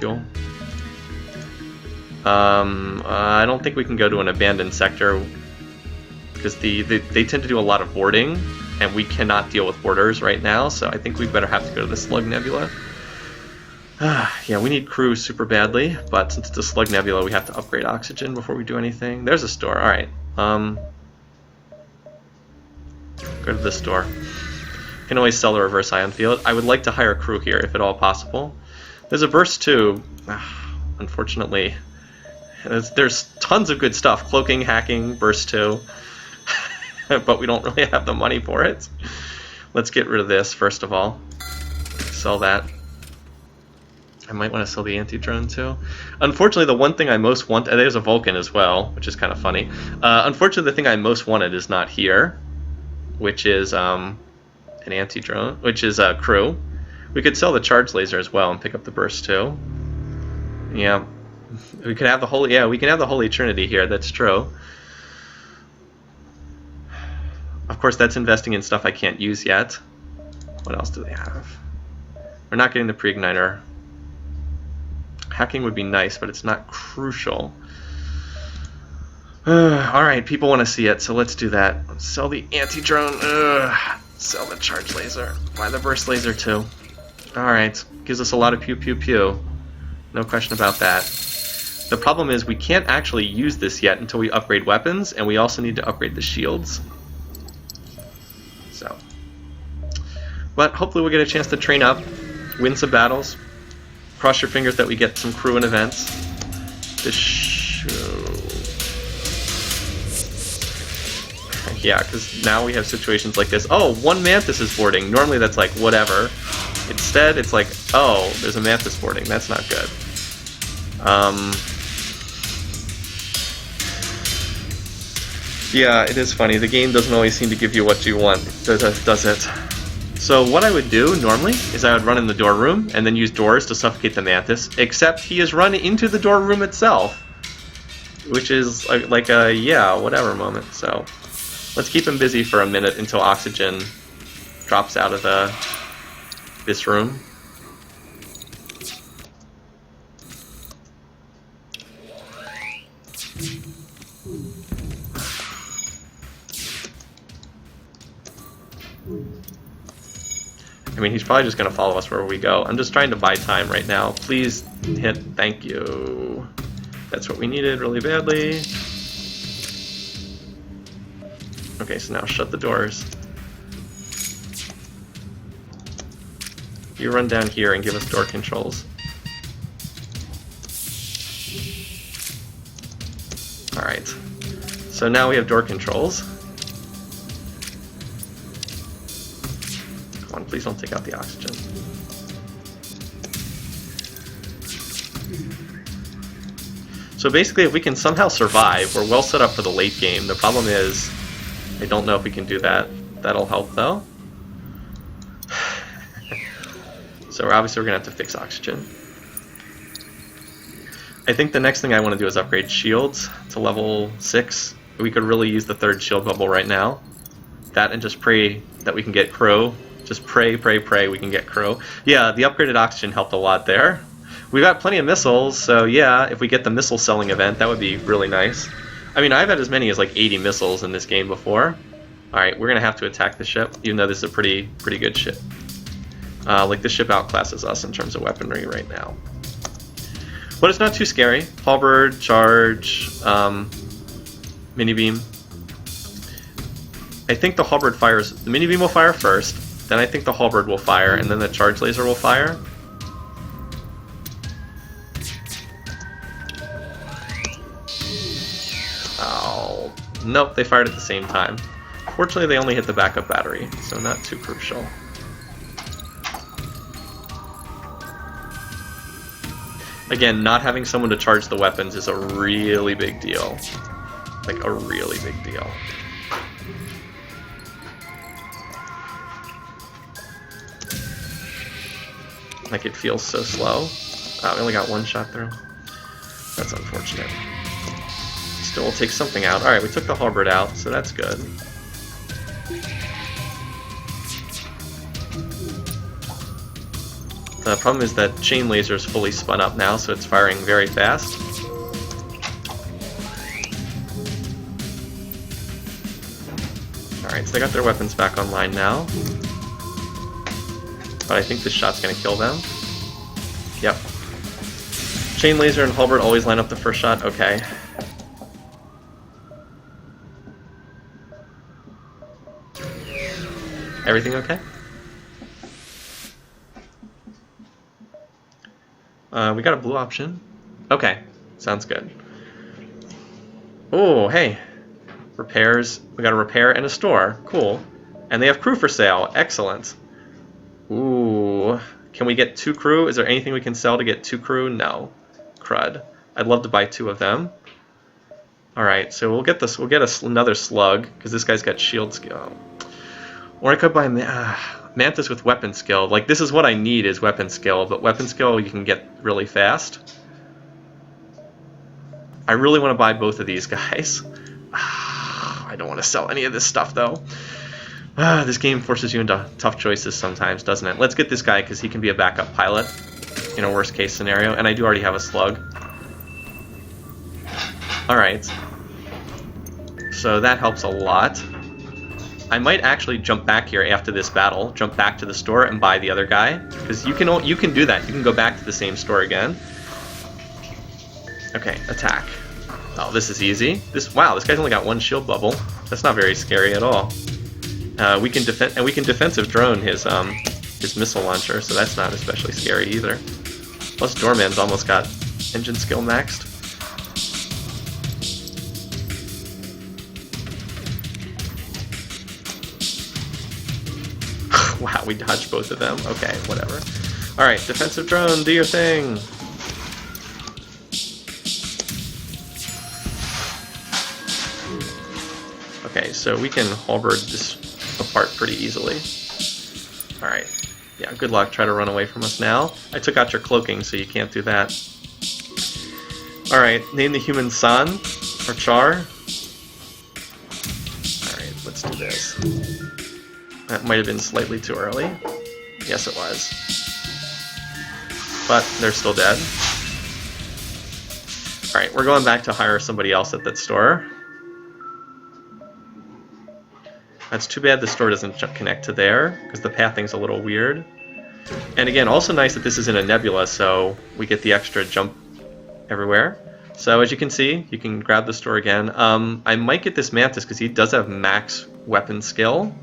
fuel. I don't think we can go to an abandoned sector because they tend to do a lot of boarding, and we cannot deal with boarders right now, so I think we better have to go to the Slug Nebula. Yeah, we need crew super badly, but since it's a Slug Nebula, we have to upgrade oxygen before we do anything. There's a store, alright. Go to this store. Can always sell a reverse ion field. I would like to hire crew here, if at all possible. There's a burst too. Unfortunately, there's tons of good stuff. Cloaking, hacking, burst 2. But we don't really have the money for it. Let's get rid of this first of all. Sell that. I might want to sell the anti-drone too. Unfortunately, the one thing I most want... there's a Vulcan as well, which is kind of funny. Unfortunately, the thing I most wanted is not here, which is an anti-drone, which is a crew. We could sell the charge laser as well and pick up the burst too. Yeah, we could have the holy. Yeah, we can have the Holy Trinity here. That's true. Of course, that's investing in stuff I can't use yet. What else do they have? We're not getting the pre-igniter. Hacking would be nice, but it's not crucial. Alright, people want to see it, so let's do that. Sell the anti-drone. Sell the charge laser. Buy the burst laser too. Alright, gives us a lot of pew pew pew. No question about that. The problem is we can't actually use this yet until we upgrade weapons, and we also need to upgrade the shields. So. But hopefully we'll get a chance to train up, win some battles. Cross your fingers that we get some crew and events. Yeah, because now we have situations like this. Oh, one Mantis is boarding. Normally that's like, whatever. Instead, it's like, oh, there's a Mantis boarding. That's not good. Yeah, it is funny. The game doesn't always seem to give you what you want, does it? So what I would do normally is I would run in the door room and then use doors to suffocate the Mantis, except he has run into the door room itself, which is like a yeah, whatever moment. So let's keep him busy for a minute until oxygen drops out of this room. I mean, he's probably just going to follow us wherever we go. I'm just trying to buy time right now. Please hit thank you. That's what we needed really badly. Okay, so now shut the doors. You run down here and give us door controls. Alright. So now we have door controls. Come on, please don't take out the oxygen. So basically, if we can somehow survive, we're well set up for the late game. The problem is, I don't know if we can do that. That'll help, though. So obviously we're going to have to fix oxygen. I think the next thing I want to do is upgrade shields to level 6. We could really use the 3rd shield bubble right now. That and just pray that we can get crew. Just pray, pray, pray we can get crew. Yeah, the upgraded oxygen helped a lot there. We've got plenty of missiles, so yeah, if we get the missile selling event, that would be really nice. I mean, I've had as many as like 80 missiles in this game before. Alright, we're going to have to attack the ship, even though this is a pretty good ship. Like, this ship outclasses us in terms of weaponry right now. But it's not too scary. Halberd, charge, mini-beam. I think the halberd fires... The mini-beam will fire first, then I think the halberd will fire, and then the charge laser will fire. Oh, nope, they fired at the same time. Fortunately, they only hit the backup battery, so not too crucial. Again, not having someone to charge the weapons is a really big deal. Like, a really big deal. Like, it feels so slow. Oh, we only got one shot through. That's unfortunate. Still, we'll take something out. Alright, we took the halberd out, so that's good. The problem is that chain laser is fully spun up now, so it's firing very fast. Alright, so they got their weapons back online now. But I think this shot's going to kill them. Yep. Chain laser and halberd always line up the first shot. Okay. Everything okay? We got a blue option. Okay, sounds good. Oh, hey. Repairs. We got a repair and a store. Cool. And they have crew for sale. Excellent. Ooh. Can we get 2 crew? Is there anything we can sell to get 2 crew? No. Crud. I'd love to buy 2 of them. Alright, so we'll get this. We'll get another slug, because this guy's got shield skill. Or I could buy Mantis with weapon skill. Like, this is what I need, is weapon skill, but weapon skill you can get really fast. I really want to buy both of these guys. I don't want to sell any of this stuff, though. This game forces you into tough choices sometimes, doesn't it? Let's get this guy, because he can be a backup pilot in a worst case scenario, and I do already have a slug. Alright. So that helps a lot. I might actually jump back here after this battle, jump back to the store and buy the other guy, because you can do that. You can go back to the same store again. Okay, attack. Oh, this is easy. Wow, this guy's only got 1 shield bubble. That's not very scary at all. We can defensive drone his missile launcher, so that's not especially scary either. Plus, Doorman's almost got engine skill maxed. Wow, we dodged both of them. Okay, whatever. Alright, defensive drone, do your thing! Okay, so we can halberd this apart pretty easily. Alright. Yeah, good luck. Try to run away from us now. I took out your cloaking, so you can't do that. Alright, name the human San, or Char. Alright, let's do this. That might have been slightly too early. Yes, it was. But they're still dead. Alright, we're going back to hire somebody else at that store. That's too bad the store doesn't connect to there, because the pathing's a little weird. And again, also nice that this is in a nebula, so we get the extra jump everywhere. So as you can see, you can grab the store again. I might get this Mantis, because he does have max weapon skill.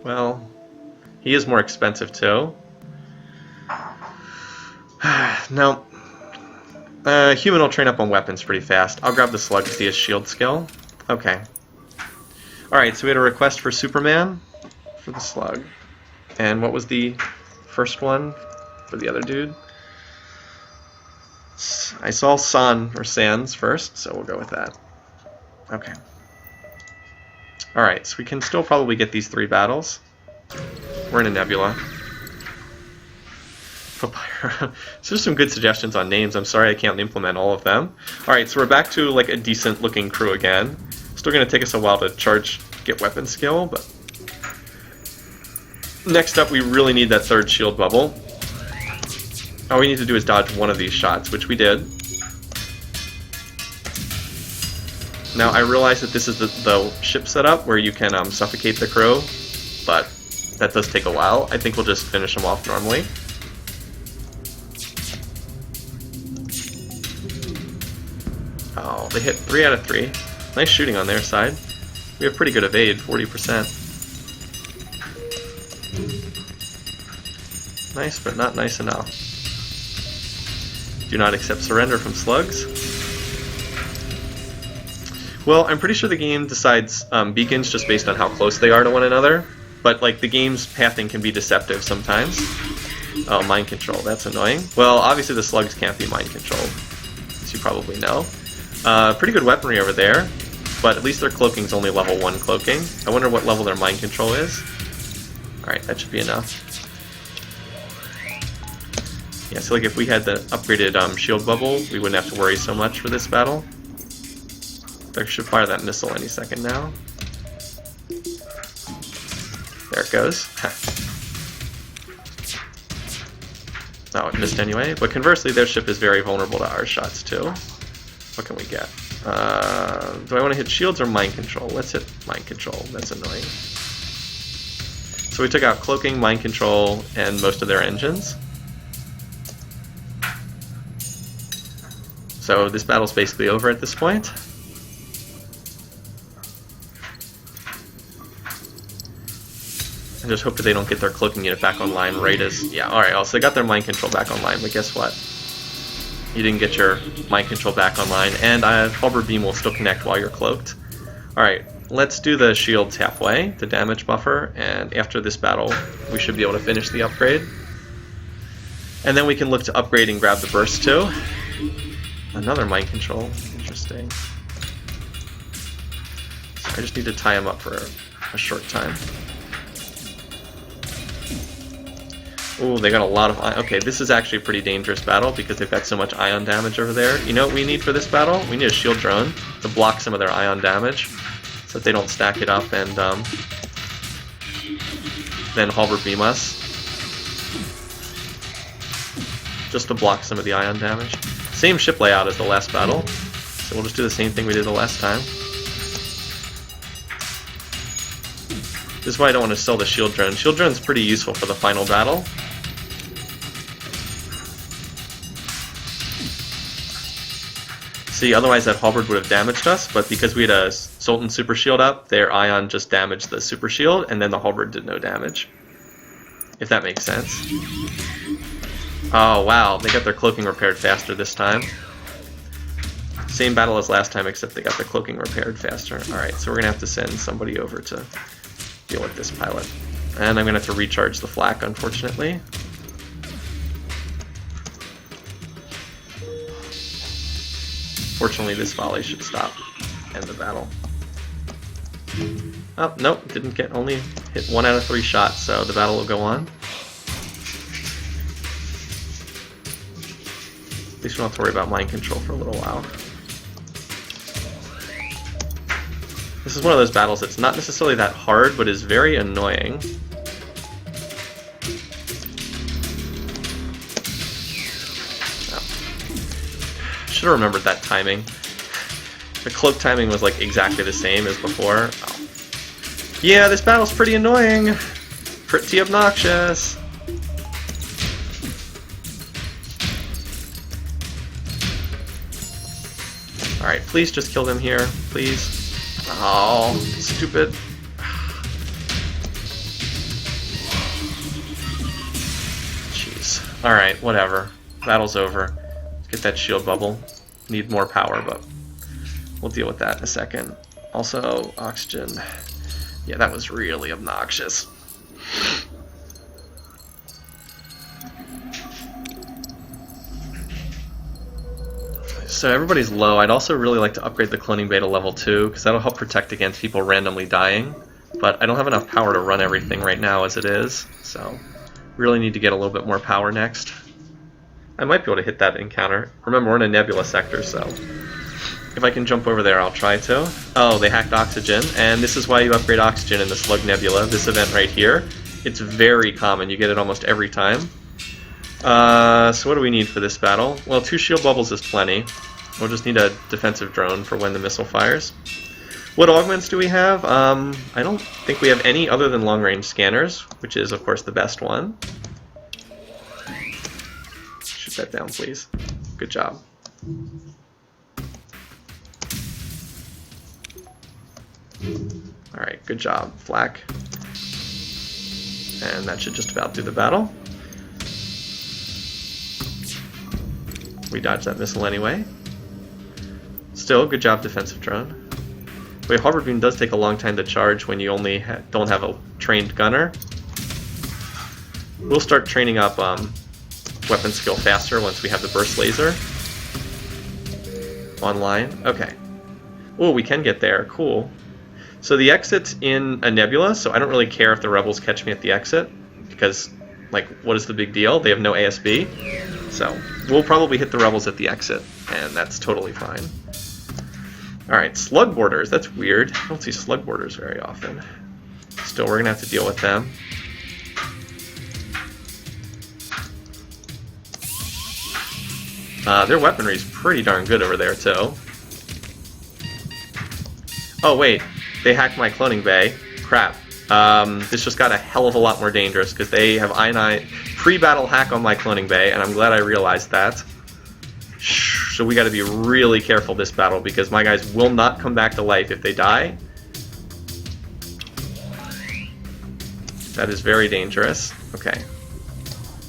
Well, he is more expensive too. No. Human will train up on weapons pretty fast. I'll grab the slug because he has shield skill. Okay. Alright, so we had a request for Superman for the slug. And what was the first one for the other dude? I saw San or Sans first, so we'll go with that. Okay. Alright, so we can still probably get these 3 battles. We're in a nebula. Papyrus. So there's some good suggestions on names. I'm sorry I can't implement all of them. Alright, so we're back to like a decent looking crew again. Still going to take us a while to get weapon skill, but next up we really need that 3rd shield bubble. All we need to do is dodge one of these shots, which we did. Now I realize that this is the ship setup where you can suffocate the crew, but that does take a while. I think we'll just finish them off normally. Oh, they hit 3 out of 3. Nice shooting on their side. We have pretty good evade, 40%. Nice, but not nice enough. Do not accept surrender from slugs. Well, I'm pretty sure the game decides beacons just based on how close they are to one another, but like the game's pathing can be deceptive sometimes. Oh, mind control, that's annoying. Well, obviously the slugs can't be mind controlled, as you probably know. Pretty good weaponry over there, but at least their cloaking's only level 1 cloaking. I wonder what level their mind control is. Alright, that should be enough. Yeah, so like if we had the upgraded shield bubble, we wouldn't have to worry so much for this battle. I should fire that missile any second now. There it goes. Oh, it missed anyway. But conversely, their ship is very vulnerable to our shots too. What can we get? Do I want to hit shields or mind control? Let's hit mind control. That's annoying. So we took out cloaking, mind control, and most of their engines. So this battle's basically over at this point. I just hope that they don't get their cloaking unit back online right as... Yeah, alright, so they got their mind control back online, but guess what? You didn't get your mind control back online, and halberd beam will still connect while you're cloaked. Alright, let's do the shields halfway, the damage buffer, and after this battle, we should be able to finish the upgrade. And then we can look to upgrade and grab the burst too. Another mind control, interesting. So I just need to tie him up for a short time. Ooh, they got a lot of ion. Okay, this is actually a pretty dangerous battle because they've got so much ion damage over there. You know what we need for this battle? We need a shield drone to block some of their ion damage so that they don't stack it up and then halberd beam us. Just to block some of the ion damage. Same ship layout as the last battle, so we'll just do the same thing we did the last time. This is why I don't want to sell the shield drone. Shield drone's pretty useful for the final battle. See, otherwise that halberd would have damaged us, but because we had a Sultan super shield up, their ion just damaged the super shield, and then the halberd did no damage. If that makes sense. Oh wow, they got their cloaking repaired faster this time. Same battle as last time, except they got their cloaking repaired faster. Alright, so we're going to have to send somebody over to deal with this pilot. And I'm going to have to recharge the flak, unfortunately. Fortunately, this volley should stop end the battle. Oh, nope, didn't get, only hit 1 out of 3 shots, so the battle will go on. At least we don't have to worry about mind control for a little while. This is one of those battles that's not necessarily that hard, but is very annoying. Should have remembered that timing. The cloak timing was like exactly the same as before. Oh. Yeah, this battle's pretty annoying. Pretty obnoxious. Alright, please just kill them here, please. Oh, stupid. Jeez. Alright, whatever. Battle's over. Let's get that shield bubble. Need more power, but we'll deal with that in a second. Also, oxygen. Yeah, that was really obnoxious. So everybody's low. I'd also really like to upgrade the cloning bay to level 2, because that'll help protect against people randomly dying. But I don't have enough power to run everything right now as it is, so really need to get a little bit more power next. I might be able to hit that encounter. Remember, we're in a nebula sector, so if I can jump over there, I'll try to. Oh, they hacked oxygen, and this is why you upgrade oxygen in the Slug Nebula, this event right here. It's very common. You get it almost every time. So what do we need for this battle? Well, 2 shield bubbles is plenty. We'll just need a defensive drone for when the missile fires. What augments do we have? I don't think we have any other than long-range scanners, which is, of course, the best one. Shoot that down, please. Good job. Alright, good job, Flak. And that should just about do the battle. We dodged that missile anyway. Still, good job, defensive drone. Wait, halberd beam does take a long time to charge when you only don't have a trained gunner. We'll start training up weapon skill faster once we have the burst laser online. Okay. Oh, we can get there. Cool. So the exit's in a nebula, so I don't really care if the rebels catch me at the exit, because, like, what is the big deal? They have no ASB. So we'll probably hit the rebels at the exit, and that's totally fine. Alright, slug boarders. That's weird. I don't see slug boarders very often. Still, we're going to have to deal with them. Their weaponry is pretty darn good over there, too. Oh, wait. They hacked my cloning bay. Crap. This just got a hell of a lot more dangerous because they have pre-battle hack on my cloning bay, and I'm glad I realized that. So we got to be really careful this battle because my guys will not come back to life if they die. That is very dangerous. Okay.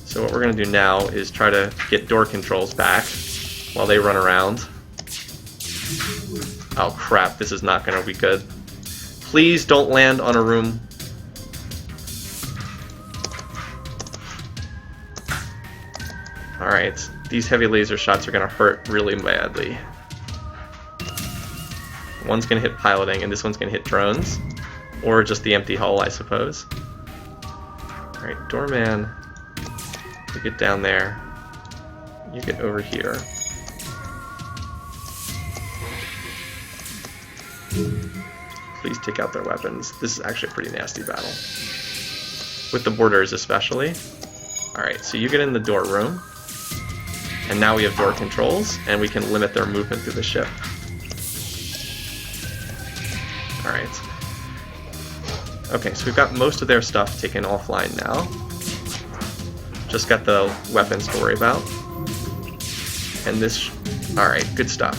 So what we're going to do now is try to get door controls back while they run around. Oh crap, this is not going to be good. Please don't land on a room. Alright, these heavy laser shots are going to hurt really badly. One's going to hit piloting and this one's going to hit drones. Or just the empty hull, I suppose. Alright, doorman. You get down there. You get over here. Please take out their weapons. This is actually a pretty nasty battle. With the borders especially. Alright, so you get in the door room. And now we have door controls, and we can limit their movement through the ship. Alright. Okay, so we've got most of their stuff taken offline now. Just got the weapons to worry about. And this... Alright, good stuff.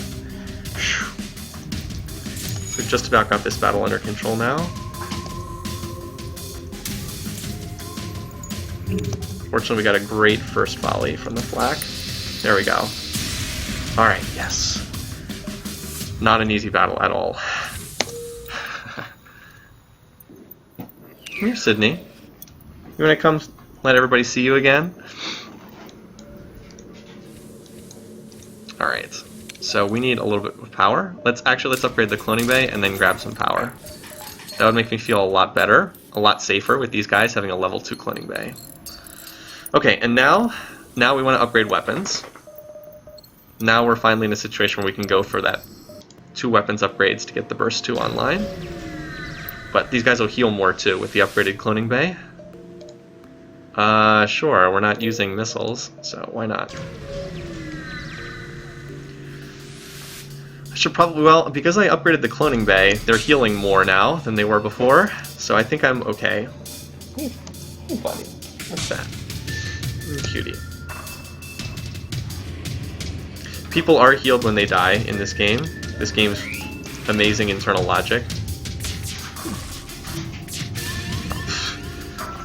So we've just about got this battle under control now. Fortunately, we got a great first volley from the flak. There we go. Alright, yes. Not an easy battle at all. Come here, Sydney. You wanna come let everybody see you again? Alright, so we need a little bit of power. Let's upgrade the cloning bay and then grab some power. That would make me feel a lot better, a lot safer with these guys having a level 2 cloning bay. Okay, and now we want to upgrade weapons. Now we're finally in a situation where we can go for that 2 weapons upgrades to get the burst 2 online. But these guys will heal more too with the upgraded cloning bay. Sure, we're not using missiles, so why not? I should probably, well, because I upgraded the cloning bay, they're healing more now than they were before, so I think I'm okay. Ooh, buddy, what's that? Cutie. People are healed when they die in this game. This game's amazing internal logic.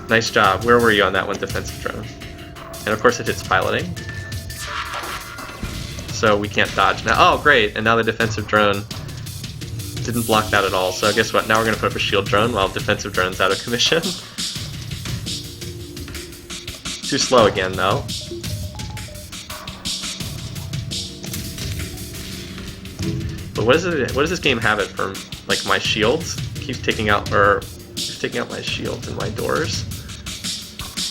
Nice job. Where were you on that one, defensive drone? And of course it hits piloting. So we can't dodge now. Oh, great. And now the defensive drone didn't block that at all. So guess what? Now we're going to put up a shield drone while defensive drone's out of commission. Too slow again, though. But what does this game have it for? Like my shields keeps taking out my shields and my doors.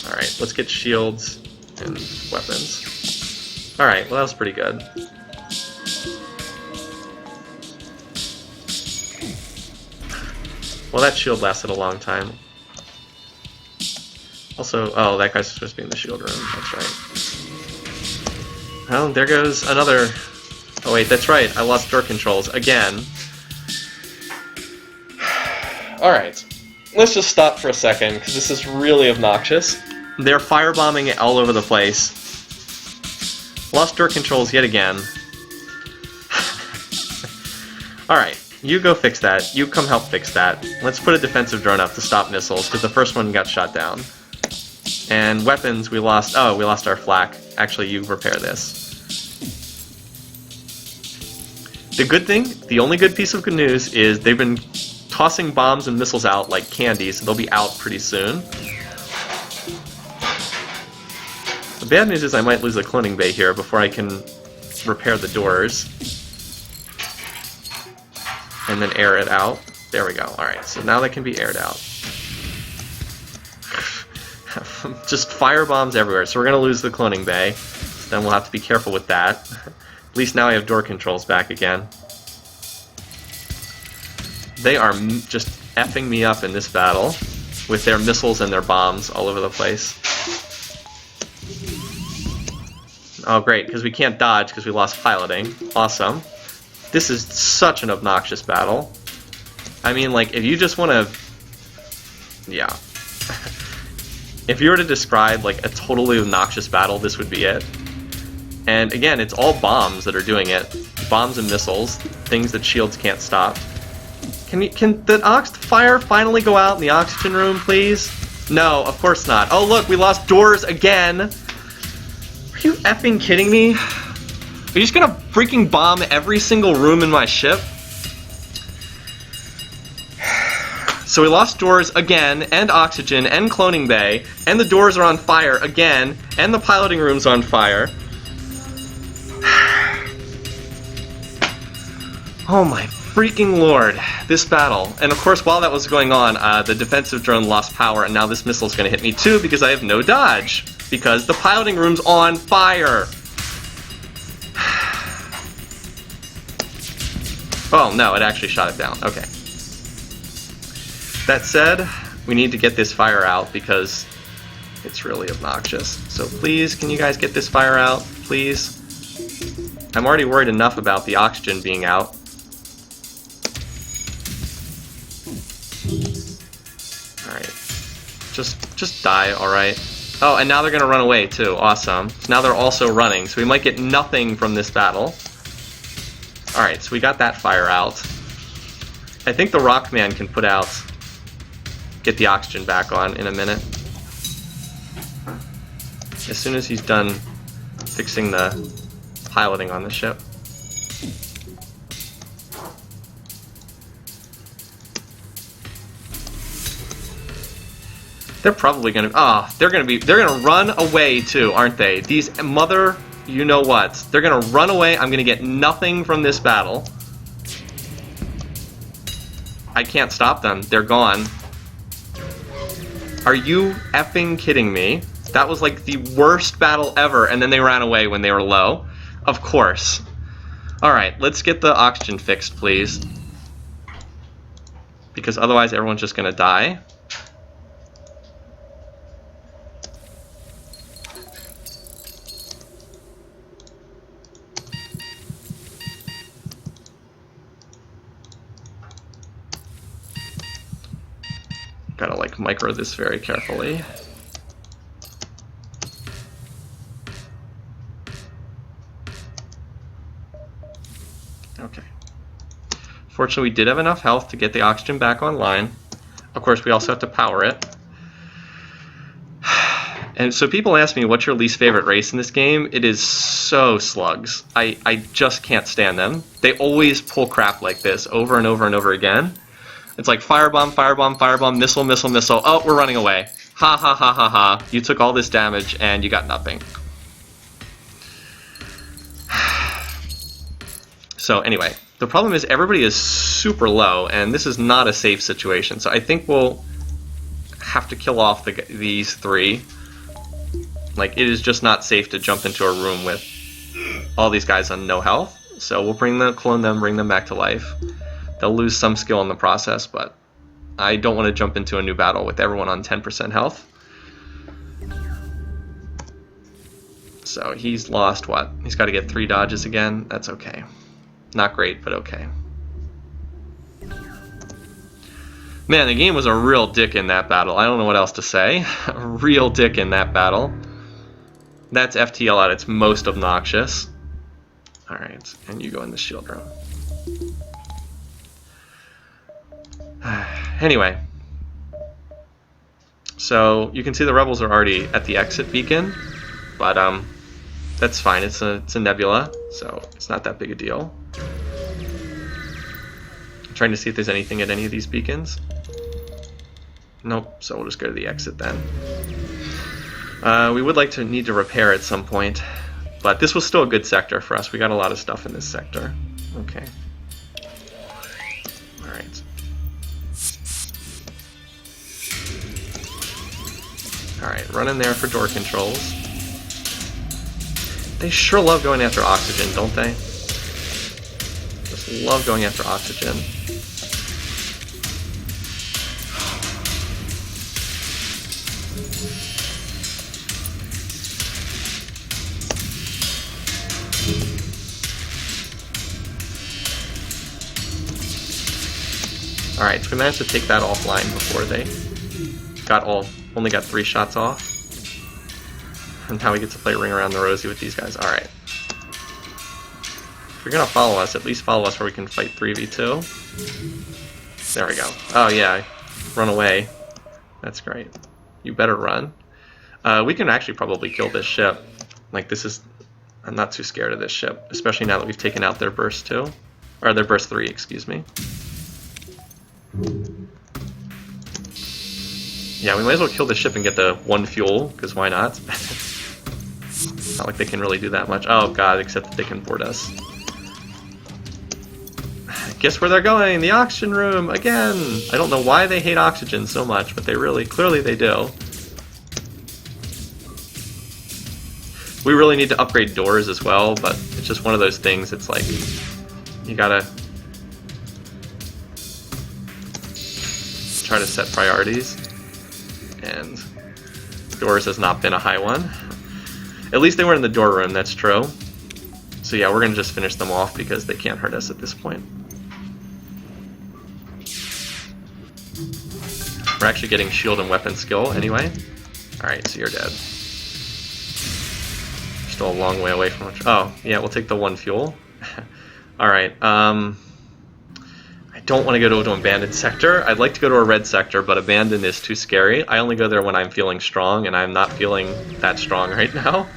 All right, let's get shields and weapons. All right, well that was pretty good. Well, that shield lasted a long time. Also, oh, that guy's supposed to be in the shield room. That's right. Well, there goes another. Oh wait, that's right. I lost door controls again. All right. Let's just stop for a second, because this is really obnoxious. They're firebombing all over the place. Lost door controls yet again. Alright, you go fix that. You come help fix that. Let's put a defensive drone up to stop missiles, because the first one got shot down. And weapons, we lost... Oh, we lost our flak. Actually, you repair this. The good thing, the only good piece of good news, is they've been tossing bombs and missiles out like candy, so they'll be out pretty soon. The bad news is I might lose a cloning bay here before I can repair the doors. And then air it out. There we go. Alright, so now they can be aired out. Just fire bombs everywhere, so we're going to lose the cloning bay. So then we'll have to be careful with that. At least now I have door controls back again. They are just effing me up in this battle with their missiles and their bombs all over the place. Oh, great, because we can't dodge because we lost piloting. Awesome. This is such an obnoxious battle. I mean, like, if you just want to... Yeah. If you were to describe, like, a totally obnoxious battle, this would be it. And, again, it's all bombs that are doing it. Bombs and missiles. Things that shields can't stop. Can the fire finally go out in the oxygen room, please? No, of course not. Oh, look, we lost doors again! Are you effing kidding me? Are you just gonna freaking bomb every single room in my ship? So we lost doors again, and oxygen, and cloning bay, and the doors are on fire again, and the piloting room's on fire. Oh my freaking lord, this battle. And of course, while that was going on, the defensive drone lost power, and now this missile's gonna hit me too because I have no dodge. Because the piloting room's on fire! Oh no, it actually shot it down. Okay. That said, we need to get this fire out because it's really obnoxious. So please, can you guys get this fire out? Please? I'm already worried enough about the oxygen being out. Alright. Just die, alright? Oh, and now they're gonna run away too. Awesome. So now they're also running, so we might get nothing from this battle. Alright, so we got that fire out. I think the Rockman can get the oxygen back on in a minute. As soon as he's done fixing the piloting on the ship. They're probably gonna, they're gonna run away too, aren't they? These mother, you know what? They're gonna run away. I'm gonna get nothing from this battle. I can't stop them. They're gone. Are you effing kidding me? That was like the worst battle ever, and then they ran away when they were low. Of course. Alright, let's get the oxygen fixed, please. Because otherwise everyone's just gonna die. Gotta like micro this very carefully. Okay. Fortunately, we did have enough health to get the oxygen back online. Of course, we also have to power it. And so people ask me, what's your least favorite race in this game? It is so slugs. I just can't stand them. They always pull crap like this over and over and over again. It's like firebomb, firebomb, firebomb, missile, missile, missile. Oh, we're running away. Ha ha ha ha ha. You took all this damage and you got nothing. So anyway, the problem is everybody is super low and this is not a safe situation. So I think we'll have to kill off these three. Like, it is just not safe to jump into a room with all these guys on no health. So we'll clone them, bring them back to life. They'll lose some skill in the process, but I don't want to jump into a new battle with everyone on 10% health. So he's lost what? He's got to get 3 dodges again. That's okay. Not great, but okay. Man, the game was a real dick in that battle. I don't know what else to say. A real dick in that battle. That's FTL at its most obnoxious. Alright, and you go in the shield room. Anyway, so you can see the rebels are already at the exit beacon, but that's fine. It's a nebula, so it's not that big a deal. I'm trying to see if there's anything at any of these beacons. Nope. So we'll just go to the exit then. We would need to repair at some point, but this was still a good sector for us. We got a lot of stuff in this sector. Okay. All right. Alright, run in there for door controls. They sure love going after oxygen, don't they? Just love going after oxygen. Alright, so we managed to take that offline before they only got 3 shots off. And now we get to play Ring Around the Rosie with these guys. Alright. If you're gonna follow us, at least follow us where we can fight 3v2. There we go. Oh yeah, run away. That's great. You better run. We can actually probably kill this ship. Like, this is... I'm not too scared of this ship, especially now that we've taken out their burst 2. Or their burst 3, excuse me. Yeah, we might as well kill the ship and get the 1 fuel, because why not? Not like they can really do that much. Oh god, except that they can board us. Guess where they're going? The oxygen room, again! I don't know why they hate oxygen so much, but they really, clearly they do. We really need to upgrade doors as well, but it's just one of those things, it's like, you gotta try to set priorities, and doors has not been a high one. At least they weren't in the door room, that's true. So yeah, we're gonna just finish them off because they can't hurt us at this point. We're actually getting shield and weapon skill anyway. Alright, so you're dead. Still a long way away from... Oh, yeah, we'll take the 1 fuel. Alright, I don't want to go to an abandoned sector. I'd like to go to a red sector, but abandoned is too scary. I only go there when I'm feeling strong, and I'm not feeling that strong right now.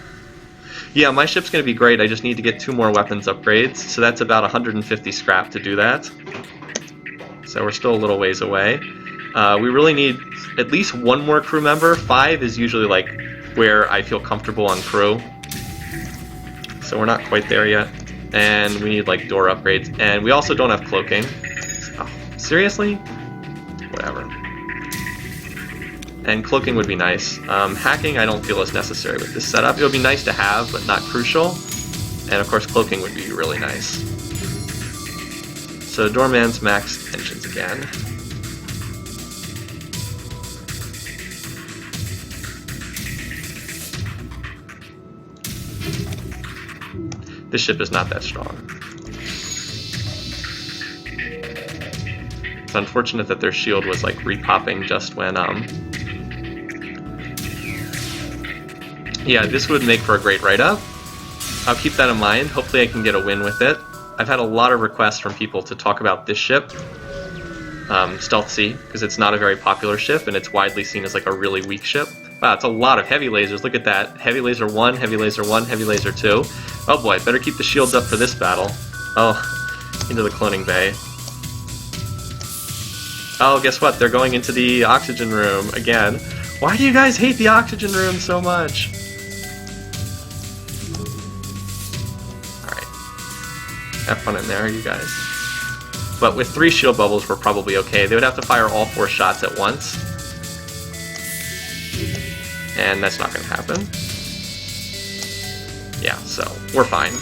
Yeah, my ship's going to be great. I just need to get 2 more weapons upgrades, so that's about 150 scrap to do that. So we're still a little ways away. We really need at least 1 more crew member. 5 is usually like where I feel comfortable on crew. So we're not quite there yet. And we need like door upgrades. And we also don't have cloaking. Oh, seriously? Whatever. And cloaking would be nice. Hacking I don't feel is necessary with this setup. It would be nice to have, but not crucial. And of course cloaking would be really nice. So doorman's maxed engines again. This ship is not that strong. It's unfortunate that their shield was like repopping just when yeah, this would make for a great write-up. I'll keep that in mind. Hopefully I can get a win with it. I've had a lot of requests from people to talk about this ship, Stealth Sea, because it's not a very popular ship and it's widely seen as like a really weak ship. Wow, it's a lot of heavy lasers. Look at that. Heavy laser 1, heavy laser 1, heavy laser 2. Oh boy, better keep the shields up for this battle. Oh, into the cloning bay. Oh, guess what? They're going into the oxygen room again. Why do you guys hate the oxygen room so much? Alright. Have fun in there, you guys. But with 3 shield bubbles, we're probably okay. They would have to fire all 4 shots at once. And that's not going to happen. Yeah, so we're fine.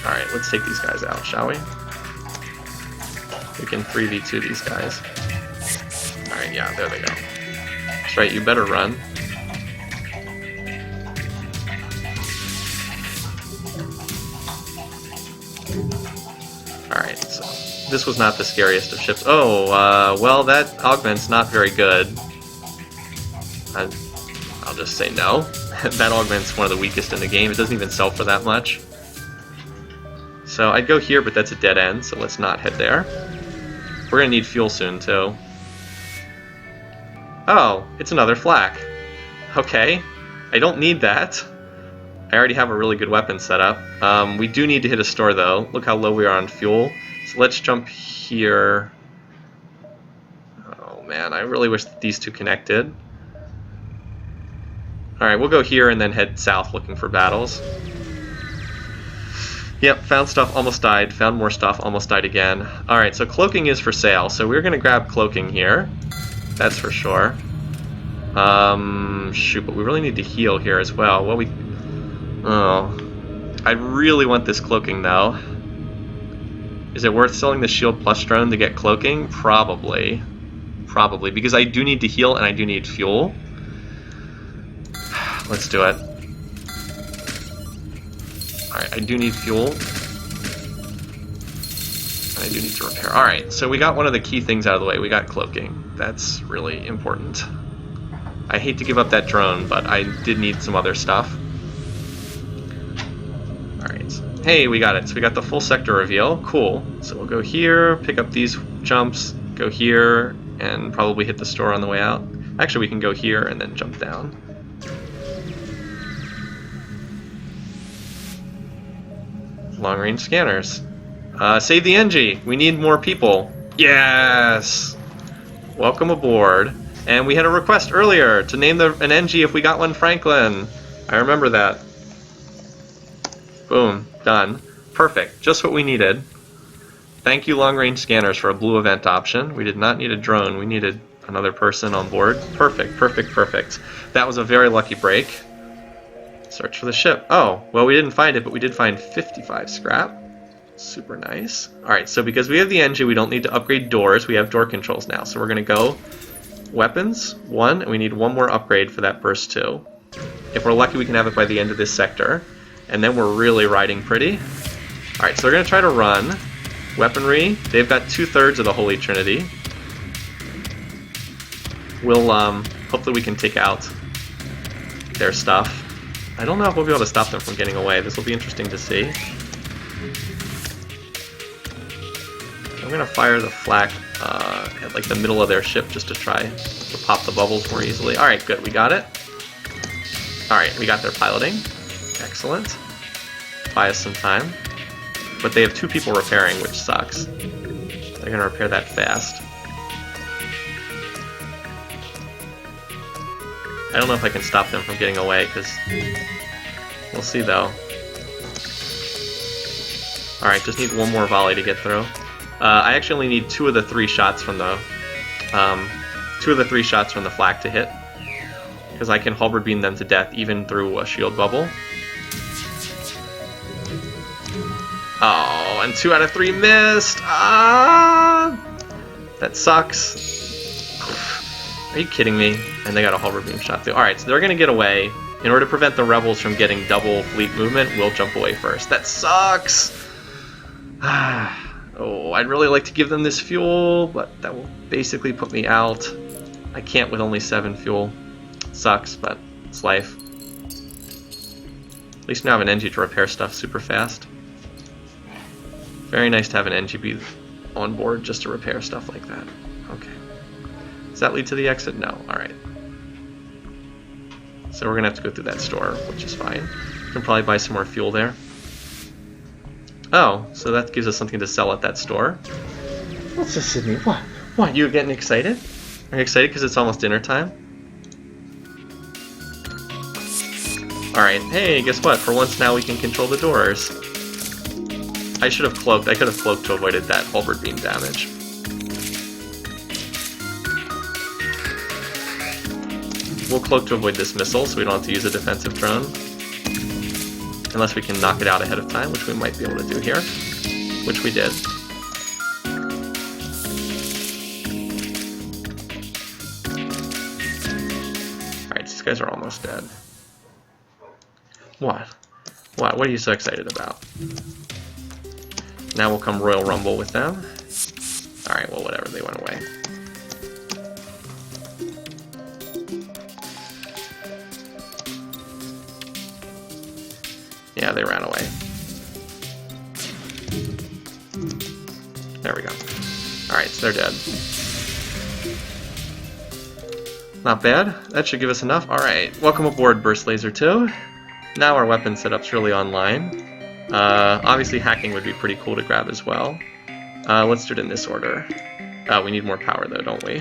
Alright, let's take these guys out, shall we? We can 3v2 these guys. Alright, yeah, there they go. That's right, you better run. Alright, so this was not the scariest of ships. Oh, well, that augment's not very good. I'll just say no. That augment's one of the weakest in the game. It doesn't even sell for that much. So I'd go here, but that's a dead end, so let's not head there. We're gonna need fuel soon, too. Oh, it's another flak. Okay, I don't need that. I already have a really good weapon set up. We do need to hit a store, though. Look how low we are on fuel. So let's jump here. Oh, man, I really wish that these two connected. Alright, we'll go here and then head south looking for battles. Yep, found stuff, almost died. Found more stuff, almost died again. Alright, so cloaking is for sale. So we're going to grab cloaking here. That's for sure. Shoot, but we really need to heal here as well. Well, oh. I really want this cloaking, though. Is it worth selling the shield plus drone to get cloaking? Probably. Probably, because I do need to heal and I do need fuel. Let's do it. Alright, I do need fuel. I do need to repair. Alright, so we got one of the key things out of the way. We got cloaking. That's really important. I hate to give up that drone, but I did need some other stuff. Alright. Hey, we got it. So we got the full sector reveal. Cool. So we'll go here, pick up these jumps, go here, and probably hit the store on the way out. Actually, we can go here and then jump down. Long-range scanners. Save the NG. We need more people. Yes! Welcome aboard. And we had a request earlier to name an NG if we got one Franklin. I remember that. Boom. Done. Perfect. Just what we needed. Thank you, long-range scanners, for a blue event option. We did not need a drone. We needed another person on board. Perfect. Perfect. Perfect. That was a very lucky break. Search for the ship. Oh, well, we didn't find it, but we did find 55 scrap. Super nice. Alright, so because we have the NG, we don't need to upgrade doors. We have door controls now. So we're going to go weapons, 1, and we need one more upgrade for that burst 2. If we're lucky, we can have it by the end of this sector. And then we're really riding pretty. Alright, so they're going to try to run. Weaponry, they've got 2/3 of the Holy Trinity. We'll, hopefully we can take out their stuff. I don't know if we'll be able to stop them from getting away. This will be interesting to see. I'm going to fire the flak at like the middle of their ship just to try to pop the bubbles more easily. Alright, good. We got it. Alright, we got their piloting. Excellent. Buy us some time. But they have 2 people repairing, which sucks. They're going to repair that fast. I don't know if I can stop them from getting away, because we'll see though. Alright, just need one more volley to get through. I actually only need 2 of the 3 shots from the flak to hit, because I can halberd beam them to death even through a shield bubble. Oh, and 2 out of 3 missed! Ah! That sucks. Are you kidding me? And they got a halberd beam shot too. Alright, so they're going to get away. In order to prevent the rebels from getting double fleet movement, we'll jump away first. That sucks! Oh, I'd really like to give them this fuel, but that will basically put me out. I can't with only 7 fuel. Sucks, but it's life. At least now I have an NG to repair stuff super fast. Very nice to have an NG be on board just to repair stuff like that. Okay. Does that lead to the exit? No. Alright. So we're going to have to go through that store, which is fine. We can probably buy some more fuel there. Oh, so that gives us something to sell at that store. What's this, Sydney? What? What? You getting excited? Are you excited because it's almost dinner time? Alright, hey, guess what? For once now we can control the doors. I should have cloaked. I could have cloaked to avoid that halberd beam damage. We'll cloak to avoid this missile, so we don't have to use a defensive drone. Unless we can knock it out ahead of time, which we might be able to do here. Which we did. Alright, these guys are almost dead. What? What? What are you so excited about? Now we'll come Royal Rumble with them. Alright, well, whatever. They went away. Yeah, they ran away. There we go. Alright, so they're dead. Not bad. That should give us enough. Alright, welcome aboard, Burst Laser 2. Now our weapon setup's really online. Obviously hacking would be pretty cool to grab as well. Let's do it in this order. We need more power though, don't we?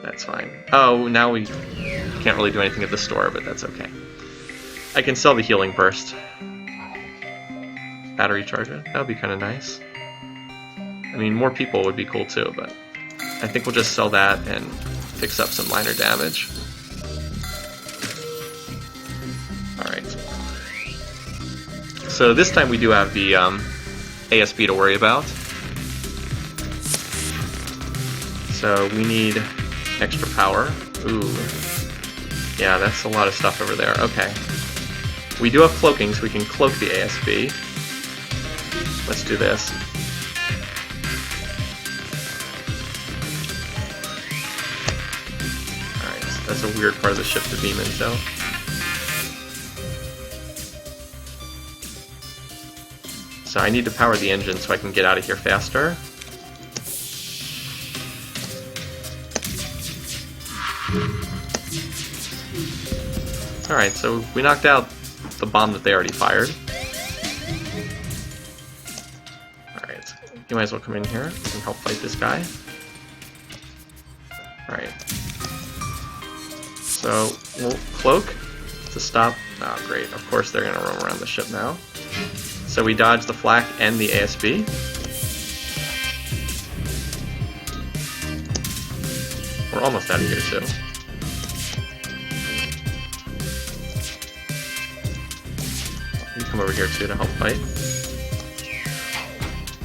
That's fine. Oh, now we can't really do anything at the store, but that's okay. I can sell the healing burst. Battery charger. That would be kind of nice. I mean, more people would be cool too, but I think we'll just sell that and fix up some minor damage. Alright. So this time we do have the ASP to worry about. So we need extra power. Ooh. Yeah, that's a lot of stuff over there. Okay. We do have cloaking, so we can cloak the ASB. Let's do this. Alright, so that's a weird part of the ship to beam into. So I need to power the engine so I can get out of here faster. Alright, so we knocked out the bomb that they already fired. Alright, you might as well come in here and help fight this guy. Alright. So, we'll cloak to stop. Oh, great. Of course they're going to roam around the ship now. So we dodge the flak and the ASB. We're almost out of here, too. You come over here, too, to help fight.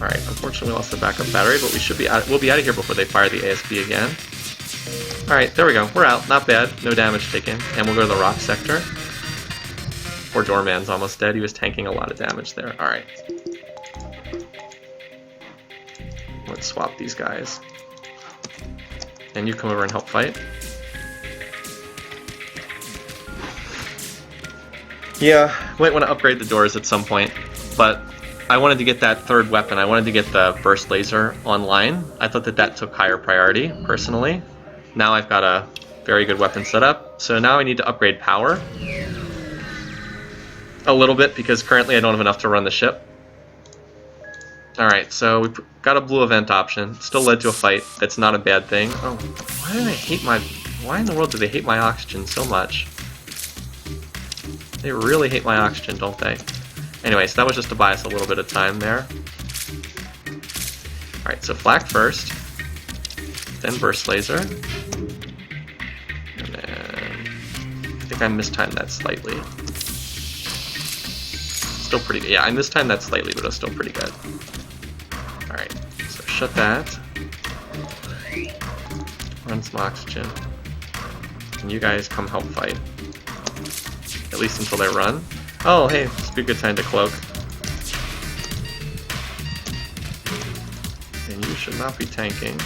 Alright, unfortunately we lost the backup battery, but we should be we'll be out of here before they fire the ASB again. Alright, there we go. We're out. Not bad. No damage taken. And we'll go to the rock sector. Poor Doorman's almost dead. He was tanking a lot of damage there. Alright. Let's swap these guys. And you come over and help fight. Yeah, might want to upgrade the doors at some point, but I wanted to get that third weapon. I wanted to get the burst laser online. I thought that that took higher priority, personally. Now I've got a very good weapon set up, so now I need to upgrade power a little bit because currently I don't have enough to run the ship. Alright, so we got a blue event option. Still led to a fight. That's not a bad thing. Oh, why in the world do they hate my oxygen so much? They really hate my oxygen, don't they? Anyway, so that was just to buy us a little bit of time there. Alright, so flak first. Then burst laser. And then I think I mistimed that slightly. Still pretty good. Yeah, I mistimed that slightly, but it was still pretty good. Alright, so shut that. Run some oxygen. And you guys come help fight. At least until they run. Oh, hey, this would be a good time to cloak. And you should not be tanking.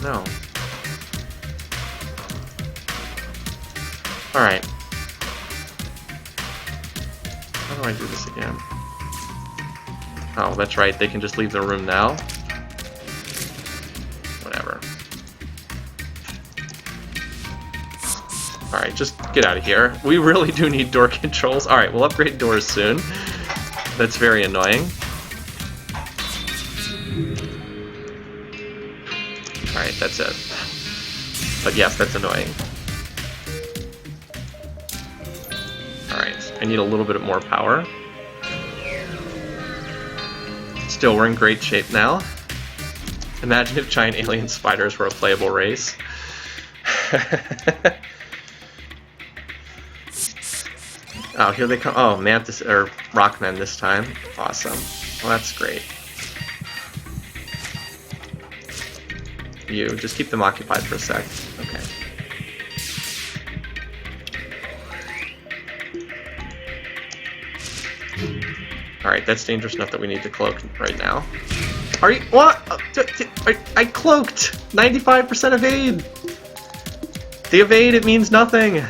No. Alright. How do I do this again? Oh, that's right, they can just leave the room now. Whatever. Alright, just get out of here. We really do need door controls. Alright, we'll upgrade doors soon. That's very annoying. Alright, that's it. But yes, that's annoying. Alright, I need a little bit more power. Still, we're in great shape now. Imagine if giant alien spiders were a playable race. Oh, here they come. Oh, Mantis or Rockmen this time. Awesome. Well, that's great. You just keep them occupied for a sec. Okay. Alright, that's dangerous enough that we need to cloak right now. Are you. What? I cloaked! 95% evade! The evade, it means nothing!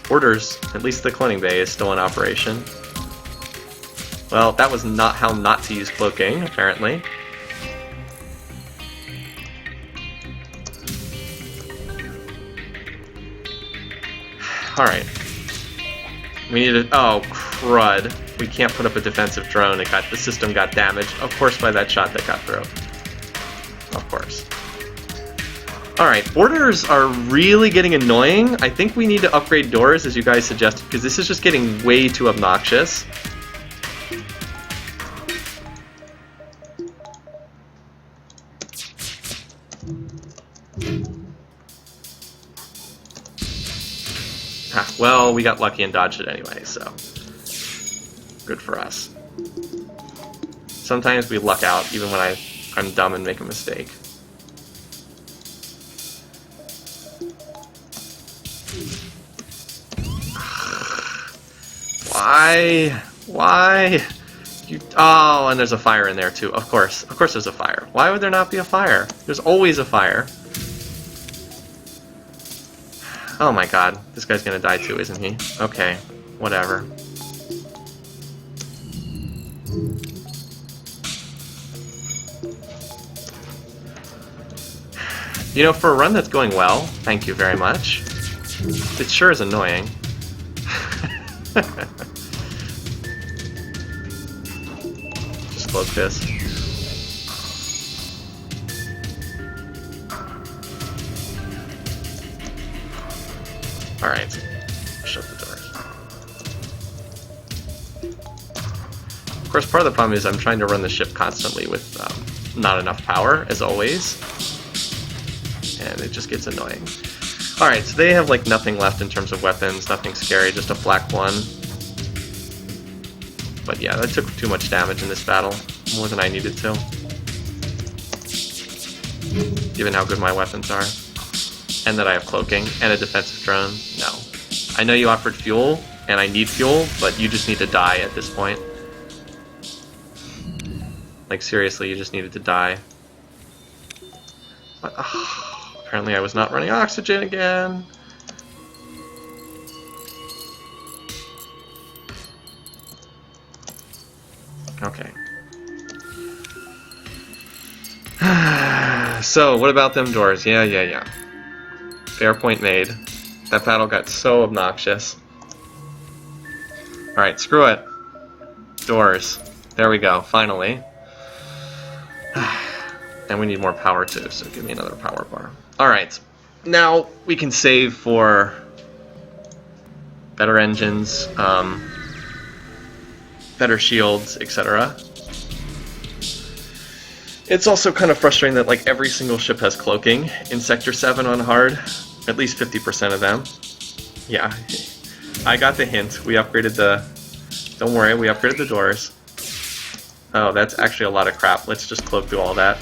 Orders. At least the cloning bay is still in operation. Well, that was not how not to use cloaking, apparently. Alright. We need to... Oh, crud. We can't put up a defensive drone. The system got damaged. Of course, by that shot that got through. Of course. Alright, borders are really getting annoying. I think we need to upgrade doors, as you guys suggested, because this is just getting way too obnoxious. Well, we got lucky and dodged it anyway, so good for us. Sometimes we luck out, even when I'm dumb and make a mistake. Why? Why? You, oh, and there's a fire in there too. Of course there's a fire. Why would there not be a fire? There's always a fire. Oh my god, this guy's gonna die too, isn't he? Okay, whatever. You know, for a run that's going well, thank you very much. It sure is annoying. Just cloak this. Alright. Shut the doors. Of course, part of the problem is I'm trying to run the ship constantly with not enough power, as always. And it just gets annoying. Alright, so they have like nothing left in terms of weapons, nothing scary, just a flak one. But yeah, that took too much damage in this battle, more than I needed to. Given how good my weapons are. And that I have cloaking, and a defensive drone. No. I know you offered fuel, and I need fuel, but you just need to die at this point. Like seriously, you just needed to die. What? Oh, apparently I was not running oxygen again. Okay. So, what about them doors? Yeah. Fair point made. That battle got so obnoxious. Alright, screw it. Doors. There we go, finally. And we need more power too, so give me another power bar. Alright, now we can save for better engines, better shields, etc. It's also kind of frustrating that like every single ship has cloaking in Sector 7 on hard. At least 50% of them. Yeah, I got the hint. We upgraded the... Don't worry, we upgraded the doors. Oh, that's actually a lot of crap. Let's just cloak through all that.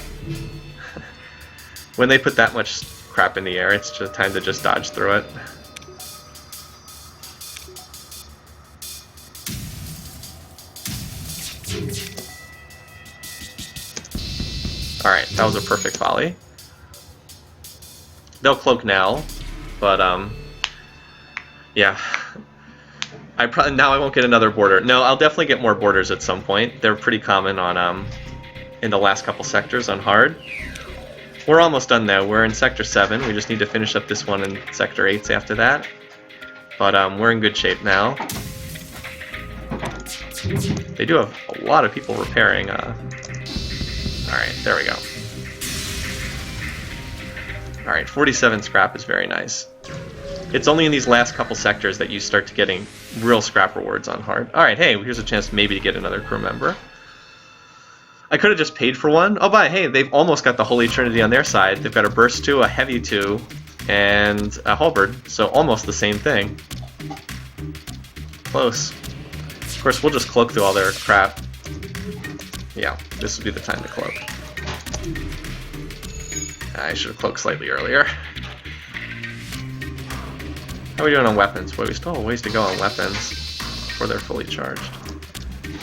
When they put that much crap in the air, it's just time to just dodge through it. Alright, that was a perfect volley. They'll cloak now, but yeah. Now I won't get another border. No, I'll definitely get more borders at some point. They're pretty common on in the last couple sectors on hard. We're almost done though. We're in Sector 7. We just need to finish up this one in Sector 8 after that. But we're in good shape now. They do have a lot of people repairing. Alright, there we go. Alright, 47 scrap is very nice. It's only in these last couple sectors that you start to getting real scrap rewards on hard. Alright, hey, here's a chance maybe to get another crew member. I could have just paid for one. Oh, but hey, they've almost got the Holy Trinity on their side. They've got a Burst 2, a Heavy 2, and a Halberd, so almost the same thing. Close. Of course, we'll just cloak through all their crap. Yeah, this would be the time to cloak. I should have cloaked slightly earlier. How are we doing on weapons? Boy, we still have a ways to go on weapons before they're fully charged.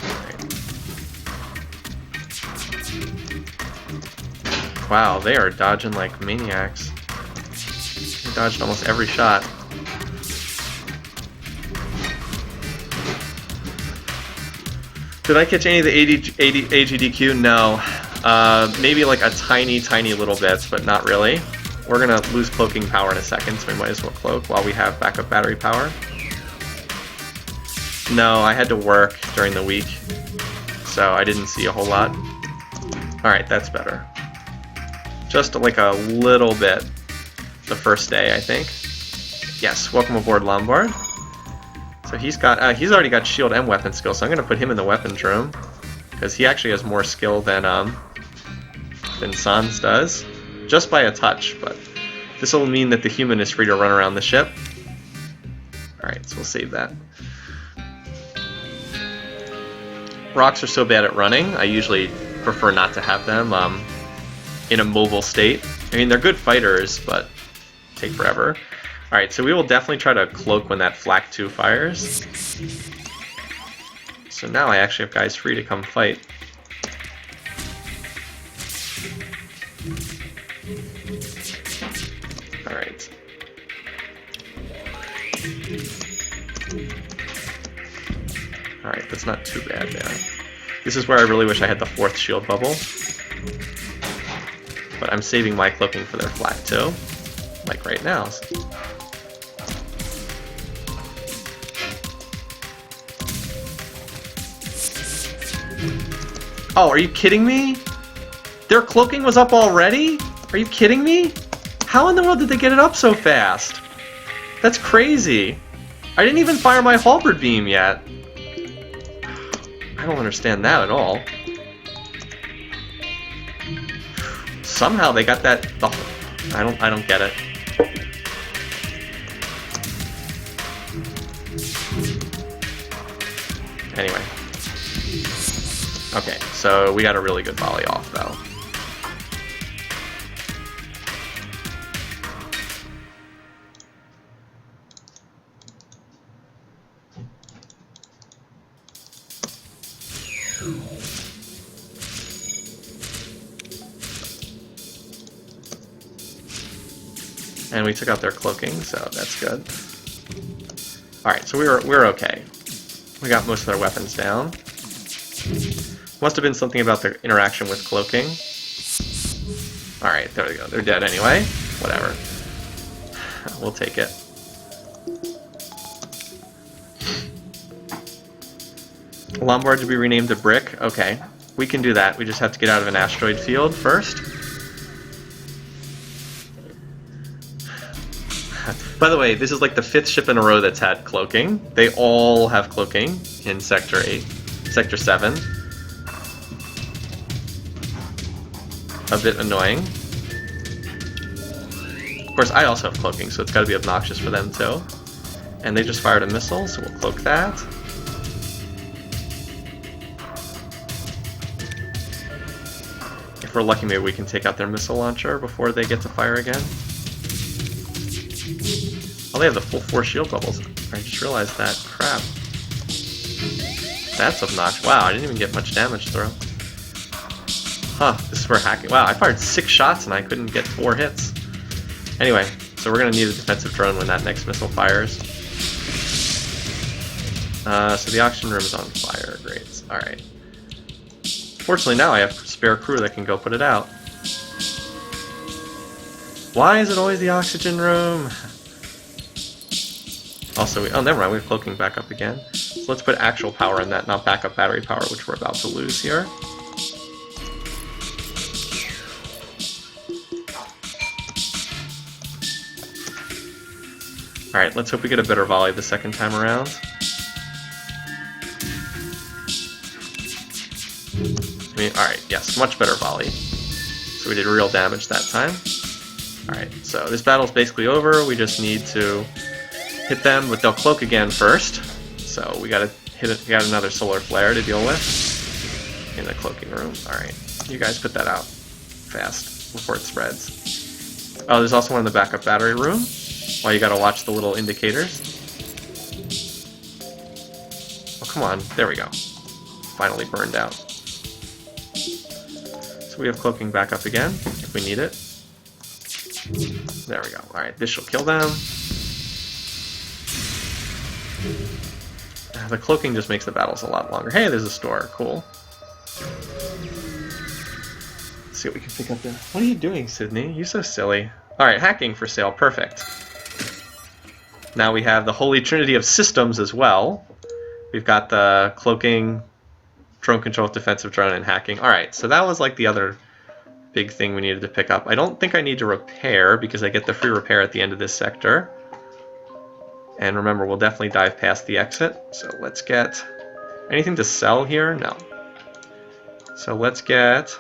Right. Wow, they are dodging like maniacs. They dodged almost every shot. Did I catch any of the AGDQ? No. Maybe like a tiny little bit, but not really. We're gonna lose cloaking power in a second, so we might as well cloak while we have backup battery power. No, I had to work during the week, so I didn't see a whole lot. Alright, that's better. Just like a little bit the first day, I think. Yes, welcome aboard, Lombard. So he's already got shield and weapon skill, so I'm gonna put him in the weapons room because he actually has more skill than Sans does, just by a touch. But this will mean that the human is free to run around the ship. All right, so we'll save that. Rocks are so bad at running. I usually prefer not to have them in a mobile state. I mean, they're good fighters, but take forever. Alright, so we will definitely try to cloak when that Flak 2 fires. So now I actually have guys free to come fight. Alright. Alright, that's not too bad there. This is where I really wish I had the 4th shield bubble. But I'm saving my cloaking for their flak too. Like right now. Oh, are you kidding me? Their cloaking was up already? Are you kidding me? How in the world did they get it up so fast? That's crazy. I didn't even fire my halberd beam yet. I don't understand that at all. Somehow they got that. Oh, I don't get it. Anyway. Okay, so we got a really good volley off though. And we took out their cloaking, so that's good. Alright, so we're okay. We got most of their weapons down. Must have been something about their interaction with cloaking. Alright, there we go. They're dead anyway. Whatever. We'll take it. Lombard to be renamed to Brick. Okay. We can do that. We just have to get out of an asteroid field first. By the way, this is like the 5th ship in a row that's had cloaking. They all have cloaking in Sector 8. Sector 7. A bit annoying. Of course, I also have cloaking, so it's got to be obnoxious for them too. And they just fired a missile, so we'll cloak that. If we're lucky, maybe we can take out their missile launcher before they get to fire again. Oh, they have the full 4 shield bubbles. I just realized that. Crap. That's obnoxious. Wow, I didn't even get much damage through. Huh, this is for hacking. Wow, I fired 6 shots and I couldn't get 4 hits. Anyway, so we're going to need a defensive drone when that next missile fires. So the auction room is on fire. Great. Alright. Fortunately, now I have spare crew that can go put it out. Why is it always the oxygen room? Also, oh, never mind, we have cloaking back up again. So let's put actual power in that, not backup battery power, which we're about to lose here. Alright, let's hope we get a better volley the second time around. Alright, yes, much better volley. So we did real damage that time. Alright, so this battle's basically over. We just need to hit them, but they'll cloak again first. So we gotta hit it. We got another solar flare to deal with in the cloaking room. Alright, you guys put that out fast before it spreads. Oh, there's also one in the backup battery room. Well, you gotta watch the little indicators. Oh, come on. There we go. Finally burned out. So we have cloaking back up again, if we need it. There we go. Alright, this shall kill them. The cloaking just makes the battles a lot longer. Hey, there's a store. Cool. Let's see what we can pick up there. What are you doing, Sydney? You're so silly. Alright, hacking for sale. Perfect. Now we have the Holy Trinity of Systems as well. We've got the cloaking, drone control, defensive drone, and hacking. Alright, so that was like the other big thing we needed to pick up. I don't think I need to repair because I get the free repair at the end of this sector. And remember, we'll definitely dive past the exit. So let's get... anything to sell here? No. So let's get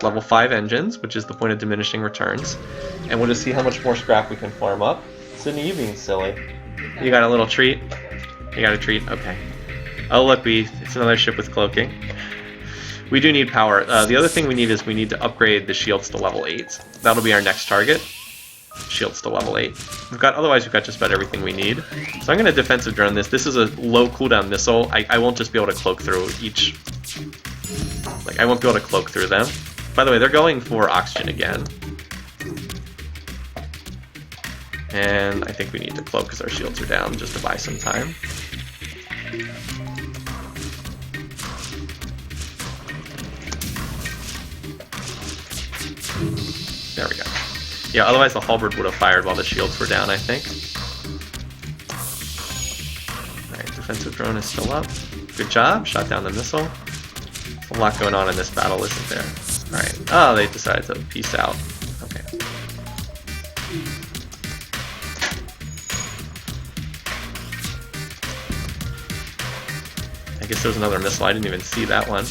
level 5 engines, which is the point of diminishing returns. And we'll just see how much more scrap we can farm up. Sydney, you being silly. You got a little treat? You got a treat? Okay. Oh look, it's another ship with cloaking. We do need power. The other thing we need is we need to upgrade the shields to level 8. That'll be our next target. Shield's to level 8. Otherwise we've got just about everything we need. So I'm going to defensive drone this. This is a low cooldown missile. I won't just be able to cloak through each... Like, I won't be able to cloak through them. By the way, they're going for oxygen again. And I think we need to cloak because our shields are down just to buy some time. There we go. Yeah, otherwise the halberd would have fired while the shields were down, I think. Alright, defensive drone is still up. Good job, shot down the missile. There's a lot going on in this battle, isn't there? Alright, oh, they decided to peace out. Okay. I guess there was another missile, I didn't even see that one.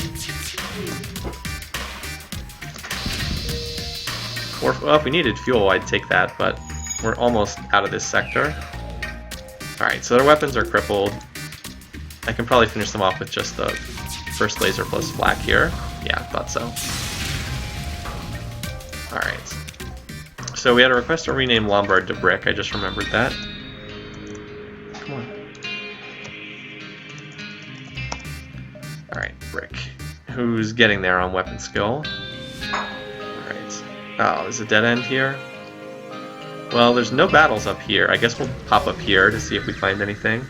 Well, if we needed fuel, I'd take that, but we're almost out of this sector. Alright, so their weapons are crippled. I can probably finish them off with just the first laser plus flak here. Yeah, I thought so. Alright. So we had a request to rename Lombard to Brick, I just remembered that. Come on. Alright, Brick. Who's getting there on weapon skill? Oh, there's a dead end here? Well, there's no battles up here. I guess we'll pop up here to see if we find anything.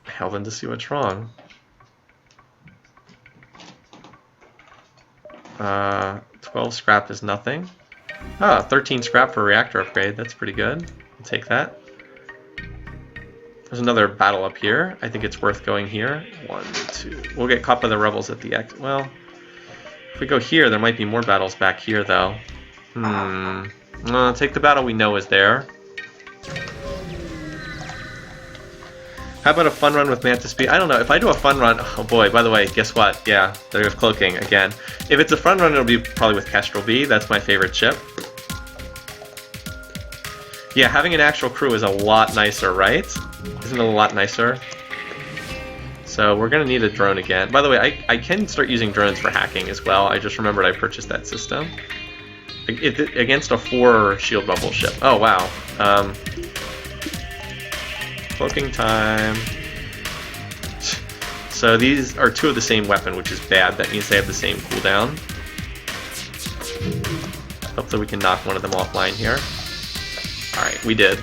Hell, then to see what's wrong. 12 scrap is nothing. Ah, 13 scrap for a reactor upgrade. That's pretty good. I'll take that. There's another battle up here. I think it's worth going here. 1, 2. We'll get caught by the rebels at the X. Well... If we go here, there might be more battles back here, though. Take the battle we know is there. How about a fun run with Mantis Speed? I don't know. If I do a fun run... Oh boy, by the way, guess what? Yeah, there's cloaking again. If it's a fun run, it'll be probably with Kestrel B. That's my favorite ship. Yeah, having an actual crew is a lot nicer, right? Isn't it a lot nicer? So we're going to need a drone again. By the way, I can start using drones for hacking as well. I just remembered I purchased that system. Against a 4 shield bubble ship. Oh, wow. Cloaking time. So these are 2 of the same weapon, which is bad. That means they have the same cooldown. Hopefully we can knock one of them offline here. Alright, we did.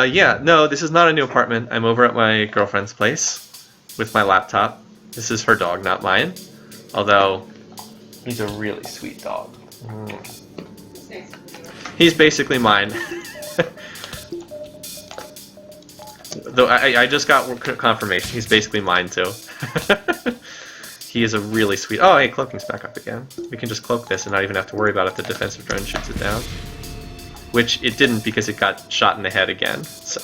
Yeah, no, this is not a new apartment. I'm over at my girlfriend's place with my laptop. This is her dog, not mine. Although, he's a really sweet dog. He's basically mine. Though I just got confirmation. He's basically mine, too. He is a really sweet... Oh, hey, cloaking's back up again. We can just cloak this and not even have to worry about it. The defensive drone shoots it down. Which it didn't because it got shot in the head again, so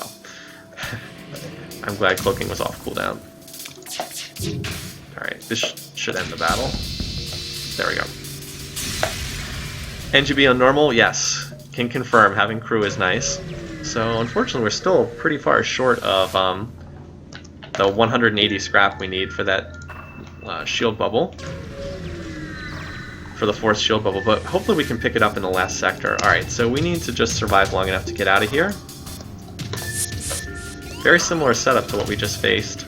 I'm glad cloaking was off cooldown. Alright, this should end the battle. There we go. NGB on normal? Yes. Can confirm, having crew is nice. So unfortunately we're still pretty far short of the 180 scrap we need for that shield bubble. For the 4th shield bubble, but hopefully we can pick it up in the last sector. Alright, so we need to just survive long enough to get out of here. Very similar setup to what we just faced.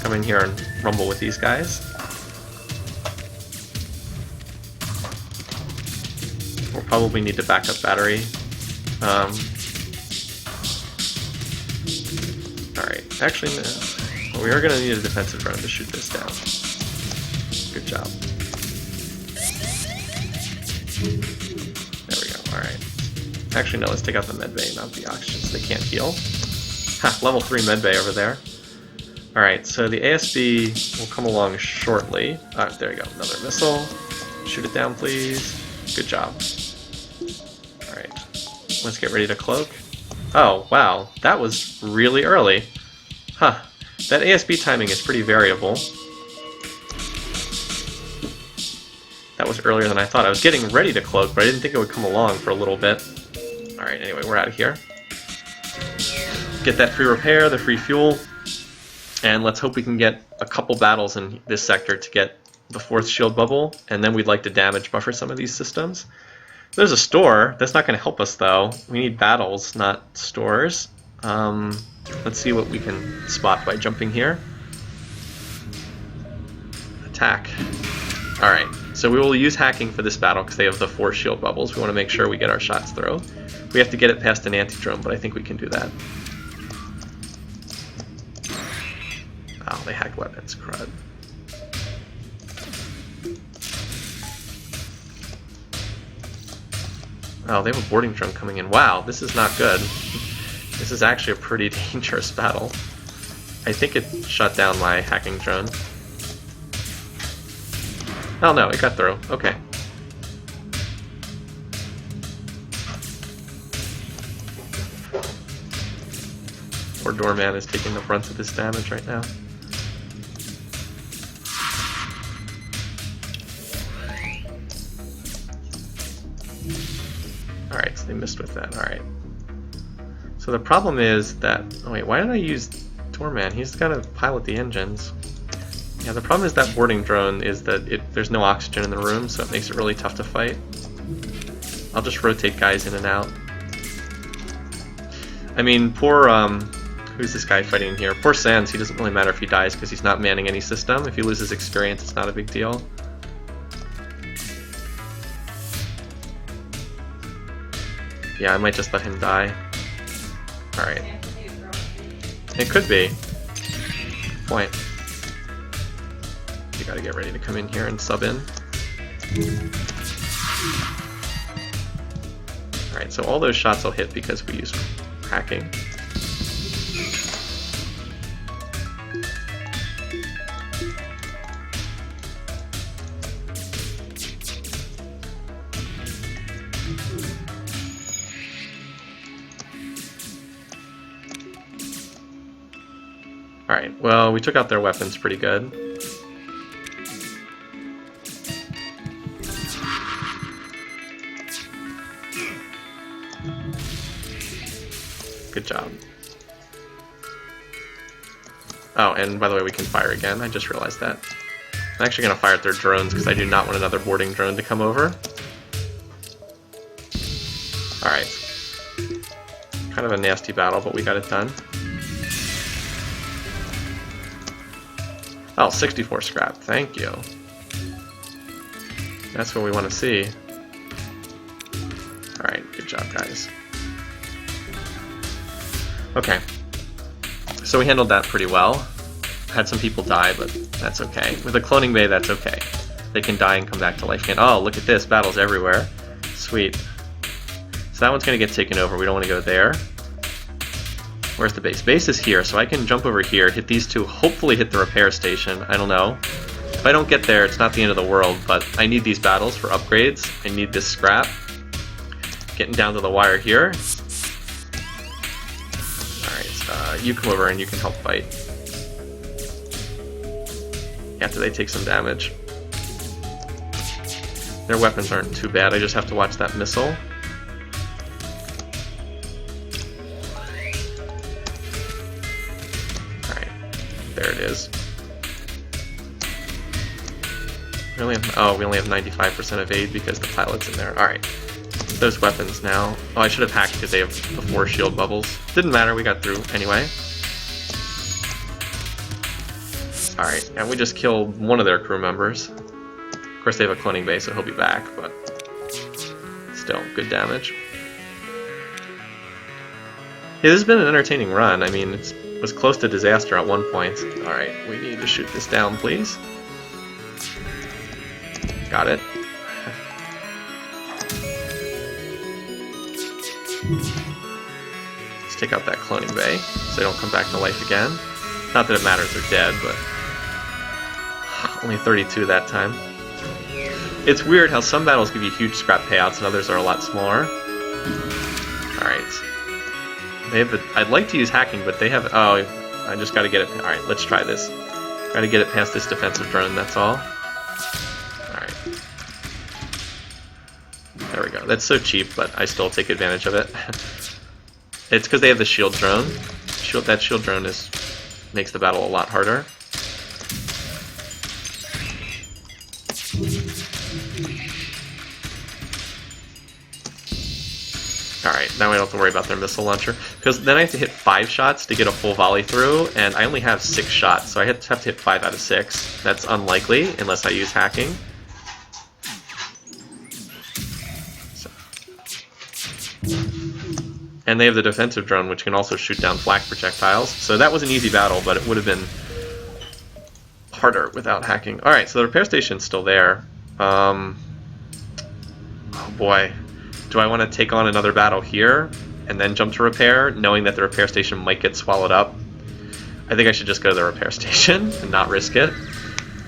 Come in here and rumble with these guys. We'll probably need to backup battery. Alright, actually, no. Well, we are going to need a defensive drone to shoot this down. Good job. There we go, alright. Actually, no, let's take out the medbay, not the oxygen, so they can't heal. Ha, level 3 medbay over there. Alright, so the ASB will come along shortly. Alright, there we go, another missile. Shoot it down, please. Good job. Alright, let's get ready to cloak. Oh, wow, that was really early. Huh, that ASB timing is pretty variable. That was earlier than I thought. I was getting ready to cloak, but I didn't think it would come along for a little bit. Alright, anyway, we're out of here. Get that free repair, the free fuel. And let's hope we can get a couple battles in this sector to get the 4th shield bubble, and then we'd like to damage buffer some of these systems. There's a store. That's not going to help us, though. We need battles, not stores. Let's see what we can spot by jumping here. Attack. Alright, so we will use hacking for this battle because they have the 4 shield bubbles. We want to make sure we get our shots through. We have to get it past an anti-drone, but I think we can do that. Oh, they hacked weapons. Crud. Oh, they have a boarding drone coming in. Wow, this is not good. This is actually a pretty dangerous battle. I think it shut down my hacking drone. Oh no, it got through. Okay. Poor doorman is taking the brunt of this damage right now. Alright, so they missed with that. Alright. So the problem is that... Oh wait, why did I use doorman? He's got to pilot the engines. Yeah, the problem is that boarding drone is that there's no oxygen in the room, so it makes it really tough to fight. I'll just rotate guys in and out. I mean, poor, who's this guy fighting here? Poor Sans, he doesn't really matter if he dies because he's not manning any system. If he loses experience, it's not a big deal. Yeah, I might just let him die. Alright. It could be. Good point. You gotta get ready to come in here and sub in. Alright, so all those shots will hit because we use hacking. Alright, well, we took out their weapons pretty good. Good job. Oh, and by the way, we can fire again. I just realized that. I'm actually going to fire at their drones because I do not want another boarding drone to come over. Alright. Kind of a nasty battle, but we got it done. Oh, 64 scrap. Thank you. That's what we want to see. Alright, good job, guys. Okay. So we handled that pretty well. Had some people die, but that's okay. With a cloning bay, that's okay. They can die and come back to life again. Oh, look at this. Battles everywhere. Sweet. So that one's going to get taken over. We don't want to go there. Where's the base? Base is here, so I can jump over here, hit these two, hopefully hit the repair station. I don't know. If I don't get there, it's not the end of the world, but I need these battles for upgrades. I need this scrap. Getting down to the wire here. Alright, you come over and you can help fight. After they take some damage. Their weapons aren't too bad, I just have to watch that missile. There it is. We only have 95% of aid because the pilot's in there. Alright. Those weapons now. Oh, I should have hacked because they have the 4 shield bubbles. Didn't matter, we got through anyway. Alright, and we just killed one of their crew members. Of course they have a cloning base, so he'll be back, but still, good damage. Yeah, this has been an entertaining run. I mean, it was close to disaster at one point. Alright, we need to shoot this down, please. Got it. Let's take out that cloning bay, so they don't come back to life again. Not that it matters, they're dead, but... Only 32 that time. It's weird how some battles give you huge scrap payouts and others are a lot smaller. Alright. They have I'd like to use hacking, but they have... Oh, I just gotta get it... Alright, let's try this. Gotta get it past this defensive drone, that's all. Alright. There we go. That's so cheap, but I still take advantage of it. It's because they have the shield drone. That shield drone is makes the battle a lot harder. Alright, now I don't have to worry about their missile launcher, because then I have to hit 5 shots to get a full volley through, and I only have 6 shots, so I have to hit 5 out of 6. That's unlikely, unless I use hacking. So. And they have the defensive drone, which can also shoot down flak projectiles, so that was an easy battle, but it would have been harder without hacking. Alright, so the repair station's still there. Oh boy. Do I want to take on another battle here and then jump to repair, knowing that the repair station might get swallowed up? I think I should just go to the repair station and not risk it.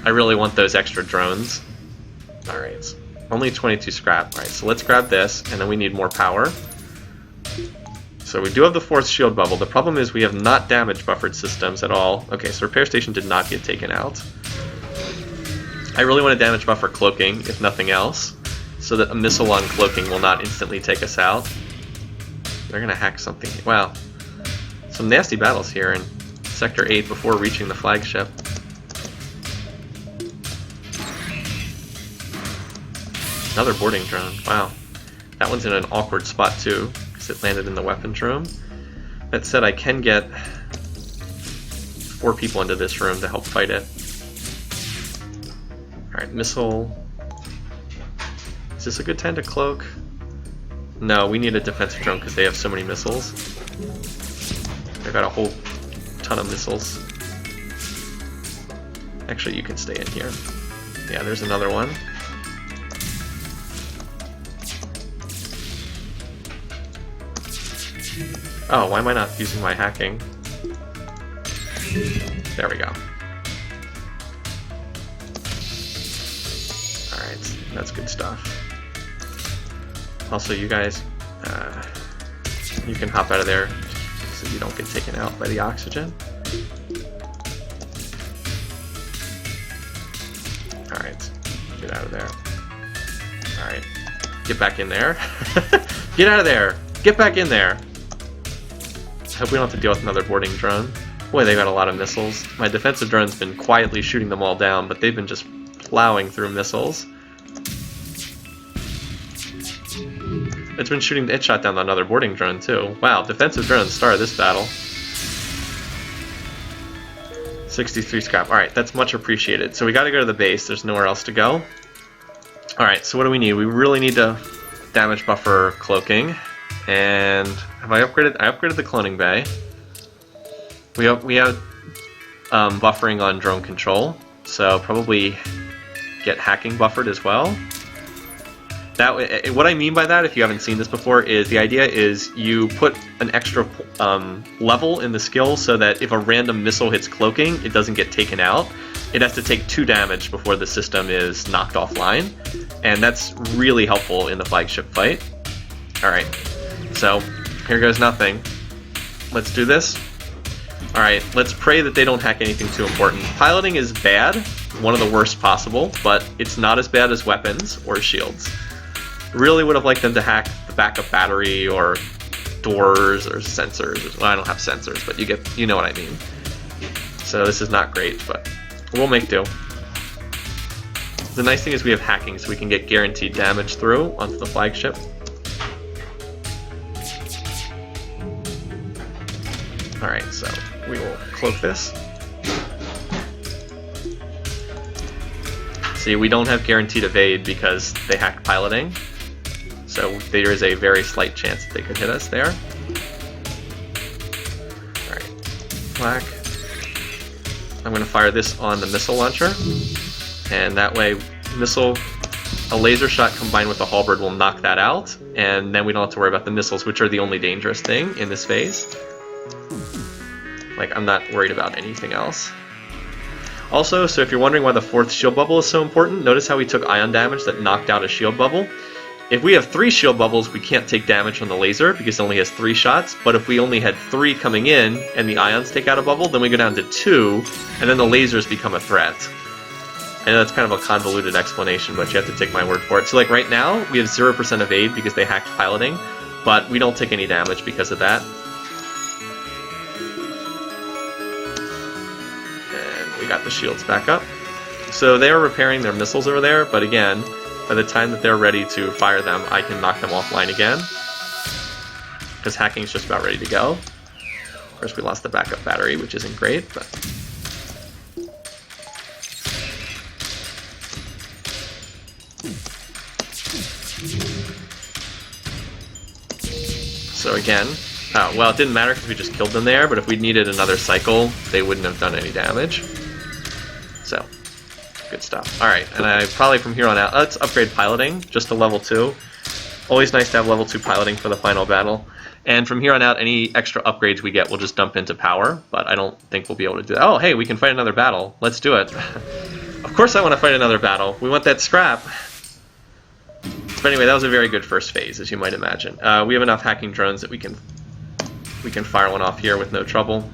I really want those extra drones. Alright, only 22 scrap. Alright, so let's grab this, and then we need more power. So we do have the 4th shield bubble. The problem is we have not damage buffered systems at all. Okay, so repair station did not get taken out. I really want to damage buffer cloaking, if nothing else, so that a missile on cloaking will not instantly take us out. They're going to hack something. Wow. Some nasty battles here in Sector 8 before reaching the flagship. Another boarding drone. Wow. That one's in an awkward spot too, because it landed in the weapons room. That said, I can get 4 people into this room to help fight it. Alright, missile. Is this a good time to cloak? No, we need a defensive drone because they have so many missiles. They've got a whole ton of missiles. Actually, you can stay in here. Yeah, there's another one. Oh, why am I not using my hacking? There we go. Alright, that's good stuff. Also, you guys, you can hop out of there so you don't get taken out by the oxygen. Alright, get out of there. Alright, get back in there. Get out of there! Get back in there! I hope we don't have to deal with another boarding drone. Boy, they got a lot of missiles. My defensive drone's been quietly shooting them all down, but they've been just plowing through missiles. It's been shooting. It shot down another boarding drone too. Wow, defensive drones star of this battle. 63 scrap. Alright, that's much appreciated. So we gotta go to the base. There's nowhere else to go. Alright, so what do we need? We really need to damage buffer cloaking. And have I upgraded? I upgraded the cloning bay. We have buffering on drone control. So probably get hacking buffered as well. That, what I mean by that, if you haven't seen this before, is the idea is you put an extra level in the skill so that if a random missile hits cloaking, it doesn't get taken out. It has to take 2 damage before the system is knocked offline, and that's really helpful in the flagship fight. Alright, so here goes nothing. Let's do this. Alright, let's pray that they don't hack anything too important. Piloting is bad, one of the worst possible, but it's not as bad as weapons or shields. Really would have liked them to hack the backup battery or doors or sensors. Well, I don't have sensors, but you know what I mean. So this is not great, but we'll make do. The nice thing is we have hacking, so we can get guaranteed damage through onto the flagship. Alright, so we will cloak this. See, we don't have guaranteed evade because they hacked piloting. So there is a very slight chance that they could hit us there. Alright, black. I'm going to fire this on the missile launcher, and that way a laser shot combined with a halberd will knock that out, and then we don't have to worry about the missiles, which are the only dangerous thing in this phase. Like, I'm not worried about anything else. Also, so if you're wondering why the 4th shield bubble is so important, notice how we took ion damage that knocked out a shield bubble. If we have 3 shield bubbles, we can't take damage from the laser because it only has 3 shots, but if we only had 3 coming in and the ions take out a bubble, then we go down to 2, and then the lasers become a threat. I know that's kind of a convoluted explanation, but you have to take my word for it. So like right now, we have 0% evade because they hacked piloting, but we don't take any damage because of that. got the shields back up. So they are repairing their missiles over there, but again, by the time that they're ready to fire them, I can knock them offline again. Because hacking's just about ready to go. Of course, we lost the backup battery, which isn't great, but... So again, well, it didn't matter because we just killed them there, but if we needed another cycle, they wouldn't have done any damage. So, good stuff. Alright, and I probably from here on out, let's upgrade piloting just to level 2. Always nice to have level 2 piloting for the final battle. And from here on out, any extra upgrades we get, we'll just dump into power, but I don't think we'll be able to do that. Oh, hey, we can fight another battle. Let's do it. Of course I want to fight another battle. We want that scrap. But anyway, that was a very good first phase, as you might imagine. We have enough hacking drones that we can fire one off here with no trouble.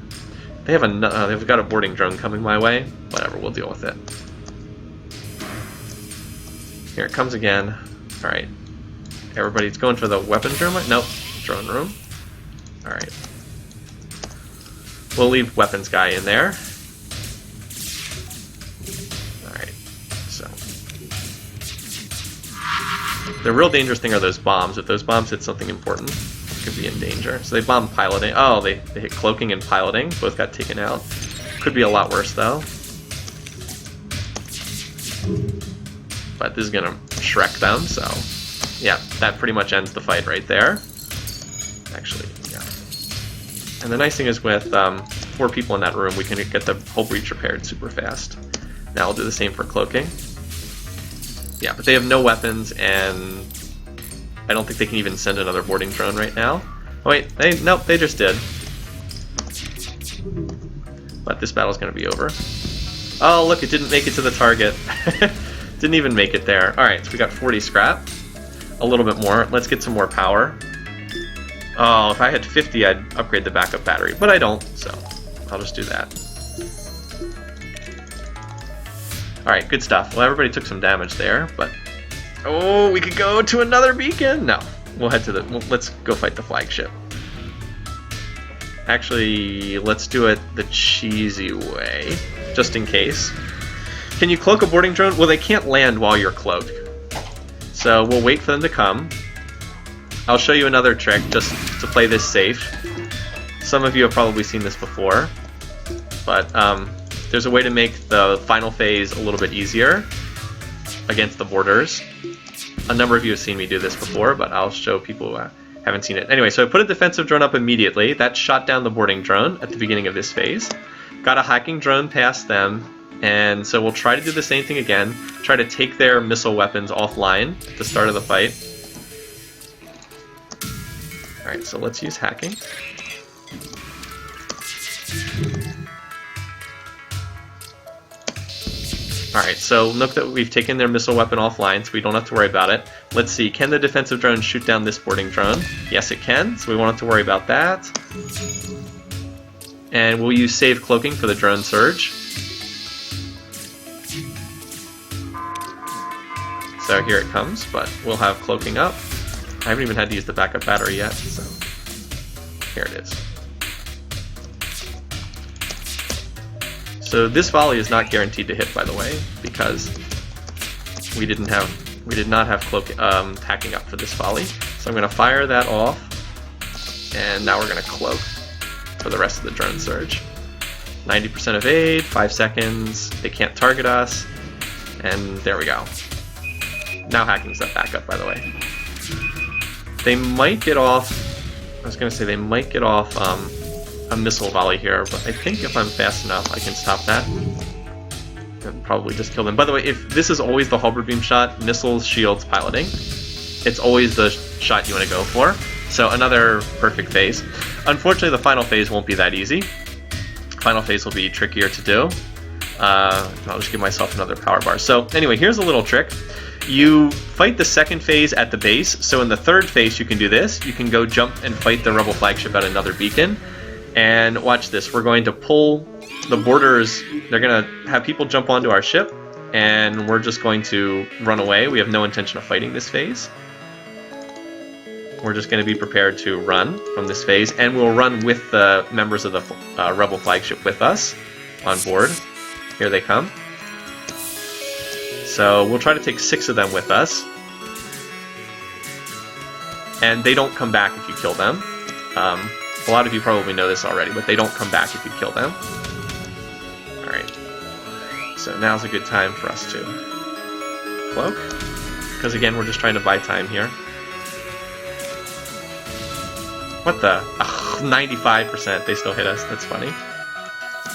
They've got a boarding drone coming my way. Whatever, we'll deal with it. Here it comes again. All right, everybody's going for the weapons room. Nope, drone room. All right, we'll leave weapons guy in there. The real dangerous thing are those bombs. If those bombs hit something important, it could be in danger. So they bombed piloting. Oh, they hit cloaking and piloting. Both got taken out. Could be a lot worse, though. But this is going to Shrek them, so... Yeah, that pretty much ends the fight right there. Actually, yeah. And the nice thing is with 4 people in that room, we can get the whole breach repaired super fast. Now I'll do the same for cloaking. Yeah, but they have no weapons, and I don't think they can even send another boarding drone right now. Oh wait, nope, they just did. But this battle's going to be over. Oh, look, it didn't make it to the target. Didn't even make it there. Alright, so we got 40 scrap. A little bit more. Let's get some more power. Oh, if I had 50, I'd upgrade the backup battery, but I don't, so I'll just do that. Alright, good stuff. Well, everybody took some damage there, but... Oh, we could go to another beacon! No. We'll head to the... let's go fight the flagship. Actually, let's do it the cheesy way, just in case. Can you cloak a boarding drone? Well, they can't land while you're cloaked. So we'll wait for them to come. I'll show you another trick, just to play this safe. Some of you have probably seen this before, but... there's a way to make the final phase a little bit easier against the boarders. A number of you have seen me do this before, but I'll show people who haven't seen it. Anyway, so I put a defensive drone up immediately. That shot down the boarding drone at the beginning of this phase. Got a hacking drone past them, and so we'll try to do the same thing again. Try to take their missile weapons offline at the start of the fight. Alright, so let's use hacking. Alright, so note that we've taken their missile weapon offline, so we don't have to worry about it. Let's see, can the defensive drone shoot down this boarding drone? Yes, it can, so we won't have to worry about that. And we'll use save cloaking for the drone surge. So here it comes, but we'll have cloaking up. I haven't even had to use the backup battery yet, so here it is. So this volley is not guaranteed to hit, by the way, because we did not have cloak hacking up for this volley. So I'm going to fire that off, and now we're going to cloak for the rest of the drone surge. 90% evade, 5 seconds, they can't target us, and there we go. Now hacking's up back up, by the way. They might get off, I was going to say they might get off a missile volley here, but I think if I'm fast enough, I can stop that. And probably just kill them. By the way, if this is always the halberd beam shot, missiles, shields, piloting, it's always the shot you want to go for. So another perfect phase. Unfortunately, the final phase won't be that easy. Final phase will be trickier to do. I'll just give myself another power bar. So anyway, here's a little trick. You fight the second phase at the base, so in the third phase you can do this. You can go jump and fight the rebel flagship at another beacon. And watch this, we're going to pull the boarders, they're going to have people jump onto our ship, and we're just going to run away. We have no intention of fighting this phase. We're just going to be prepared to run from this phase, and we'll run with the members of the rebel flagship with us on board. Here they come. So we'll try to take 6 of them with us. And they don't come back if you kill them. A lot of you probably know this already, but they don't come back if you kill them. Alright. So now's a good time for us to cloak. Because again, we're just trying to buy time here. What the? Ugh, 95%. They still hit us. That's funny.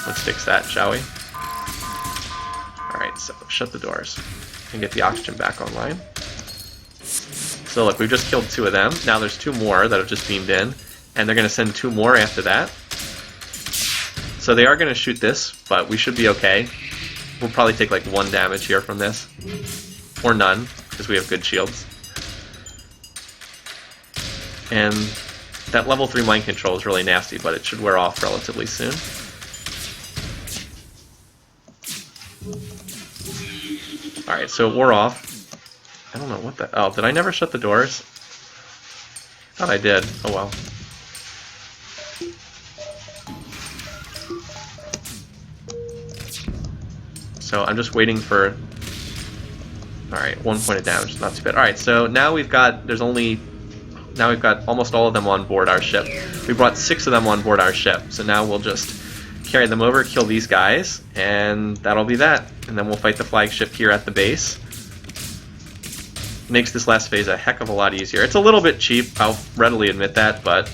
Let's fix that, shall we? Alright, so shut the doors and get the oxygen back online. So look, we've just killed 2 of them. Now there's 2 more that have just beamed in. And they're going to send 2 more after that. So they are going to shoot this, but we should be okay. We'll probably take like 1 damage here from this. Or none, because we have good shields. And that level 3 mind control is really nasty, but it should wear off relatively soon. Alright, so it wore off. I don't know what the... Oh, did I never shut the doors? I thought I did. Oh well. So I'm just waiting for... Alright, 1 point of damage, not too bad. Alright, so now we've got... Now we've got almost all of them on board our ship. We brought 6 of them on board our ship, so now we'll just carry them over, kill these guys, and that'll be that. And then we'll fight the flagship here at the base. Makes this last phase a heck of a lot easier. It's a little bit cheap, I'll readily admit that, but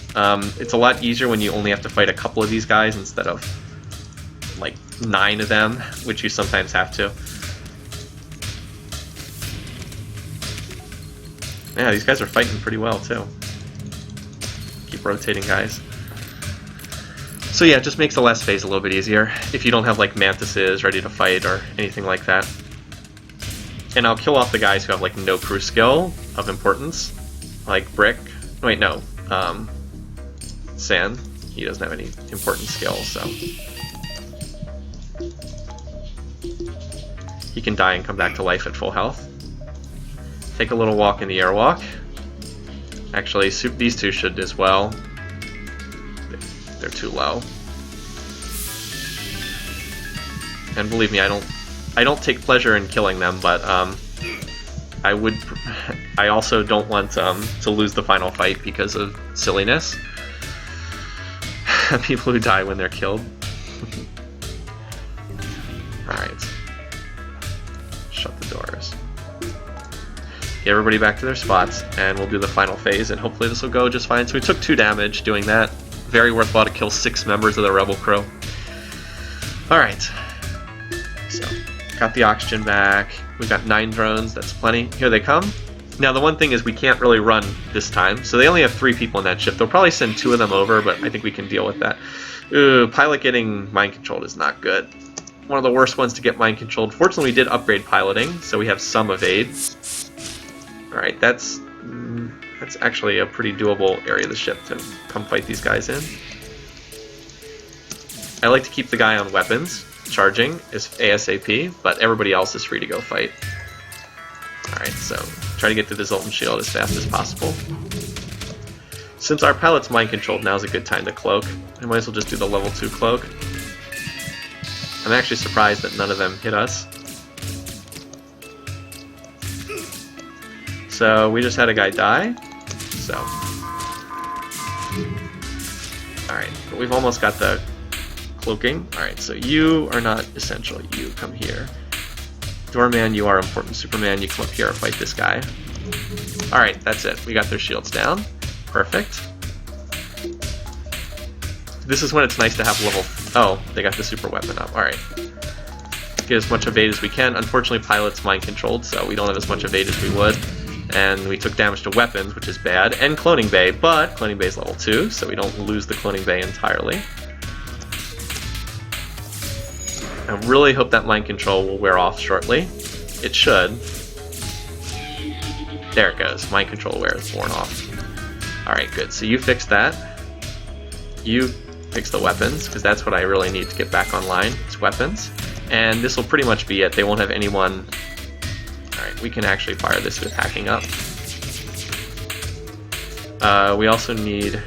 it's a lot easier when you only have to fight a couple of these guys instead of like 9 of them, which you sometimes have to. Yeah, these guys are fighting pretty well too. Keep rotating, guys. So yeah, it just makes the last phase a little bit easier if you don't have like mantises ready to fight or anything like that. And I'll kill off the guys who have like no crew skill of importance, like Brick. Wait, no, Sand. He doesn't have any important skills, so he can die and come back to life at full health. Take a little walk in the airwalk. Actually, these 2 should as well. They're too low. And believe me, I don't take pleasure in killing them, but I also don't want to lose the final fight because of silliness. People who die when they're killed. Alright. Shut the doors. Get everybody back to their spots, and we'll do the final phase, and hopefully this will go just fine. So we took 2 damage doing that. Very worthwhile to kill 6 members of the rebel crew. Alright. So, got the oxygen back. We've got 9 drones, that's plenty. Here they come. Now the one thing is we can't really run this time, so they only have 3 people in that ship. They'll probably send 2 of them over, but I think we can deal with that. Pilot getting mind controlled is not good. One of the worst ones to get mind controlled. Fortunately, we did upgrade piloting, so we have some evade. Alright, that's actually a pretty doable area of the ship to come fight these guys in. I like to keep the guy on weapons, charging is ASAP, but everybody else is free to go fight. Alright, so try to get to the Zoltan shield as fast as possible. Since our pilot's mind controlled, now's a good time to cloak. I might as well just do the level 2 cloak. I'm actually surprised that none of them hit us. So we just had a guy die. So, alright, but we've almost got the cloaking. Alright, so you are not essential. You come here. Doorman, you are important. Superman, you come up here and fight this guy. Alright, that's it. We got their shields down. Perfect. This is when it's nice to have level... Oh, they got the super weapon up. Alright. Get as much evade as we can. Unfortunately, pilot's mind controlled, so we don't have as much evade as we would. And we took damage to weapons, which is bad, and cloning bay, but cloning bay is level 2, so we don't lose the cloning bay entirely. I really hope that mind control will wear off shortly. It should. There it goes. Mind control wears worn off. Alright, good. So you fix that. You fix the weapons, because that's what I really need to get back online, is weapons. And this will pretty much be it. They won't have anyone... Alright, we can actually fire this with hacking up. We also need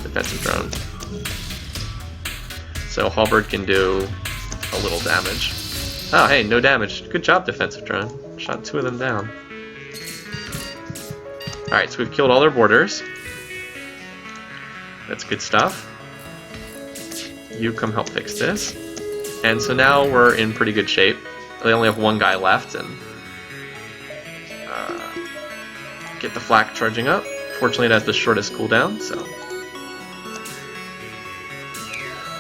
defensive drone. So Halberd can do a little damage. Oh, hey, no damage. Good job, defensive drone. Shot 2 of them down. Alright, so we've killed all their boarders. That's good stuff. You come help fix this. And so now we're in pretty good shape. They only have one guy left, and get the flak charging up. Fortunately, it has the shortest cooldown, so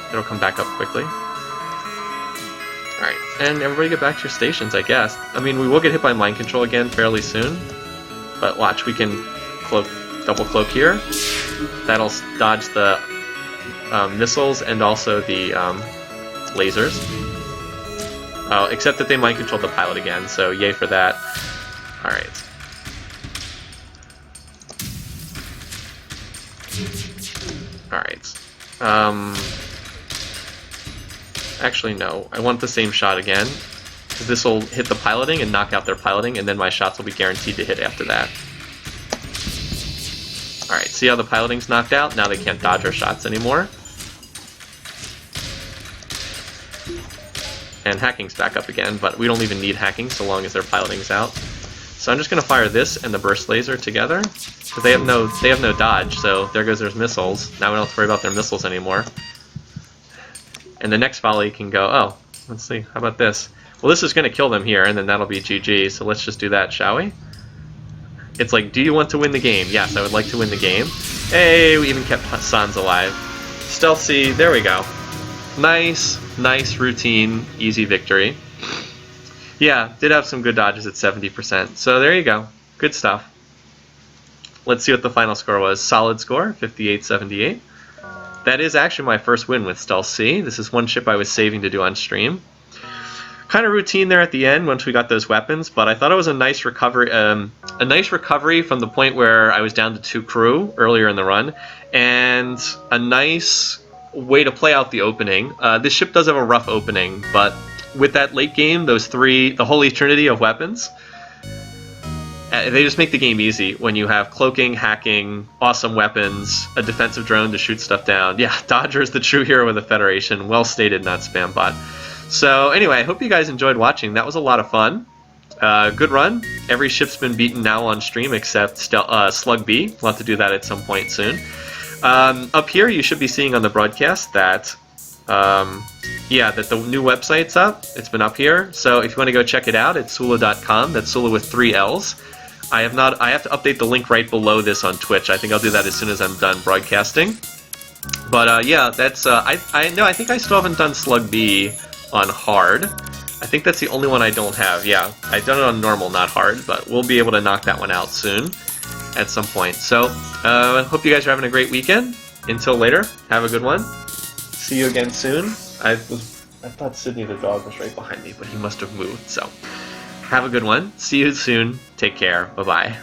it'll come back up quickly. Alright, and everybody get back to your stations, I guess. I mean, we will get hit by mind control again fairly soon, but watch, we can double cloak here. That'll dodge the missiles and also the lasers. Except that they mind controlled the pilot again, so yay for that. Alright. Alright. Actually, no. I want the same shot again, because this will hit the piloting and knock out their piloting, and then my shots will be guaranteed to hit after that. Alright, see how the piloting's knocked out? Now they can't dodge our shots anymore. And hacking's back up again, but we don't even need hacking so long as their piloting's out. So I'm just going to fire this and the burst laser together, because they have no dodge, so there goes their missiles. Now we don't have to worry about their missiles anymore. And the next volley can go, oh, let's see, how about this? Well, this is going to kill them here, and then that'll be GG, so let's just do that, shall we? It's like, do you want to win the game? Yes, I would like to win the game. Hey, we even kept Sans alive. Stealth C, there we go. Nice, nice routine, easy victory. Yeah, did have some good dodges at 70%, so there you go. Good stuff. Let's see what the final score was. Solid score, 58-78. That is actually my first win with Stealth C. This is one ship I was saving to do on stream. Kind of routine there at the end once we got those weapons, but I thought it was a nice recovery from the point where I was down to 2 crew earlier in the run, and a nice way to play out the opening. This ship does have a rough opening, but with that late game, those three, the holy trinity of weapons, they just make the game easy when you have cloaking, hacking, awesome weapons, a defensive drone to shoot stuff down. Yeah, Dodger is the true hero of the Federation. Well stated, not spam bot. So anyway, I hope you guys enjoyed watching. That was a lot of fun. Good run. Every ship's been beaten now on stream except Slug B. We'll have to do that at some point soon. Up here, you should be seeing on the broadcast that that the new website's up. It's been up here. So if you want to go check it out, it's Sullla.com. That's Sullla with 3 L's. I have to update the link right below this on Twitch. I think I'll do that as soon as I'm done broadcasting. But yeah, that's I think I still haven't done Slug B on hard. I think that's the only one I don't have. Yeah, I've done it on normal, not hard, but we'll be able to knock that one out soon at some point. So I hope you guys are having a great weekend. Until later, have a good one. See you again soon. I thought Sydney the dog was right behind me, but he must have moved. So have a good one. See you soon. Take care. Bye-bye.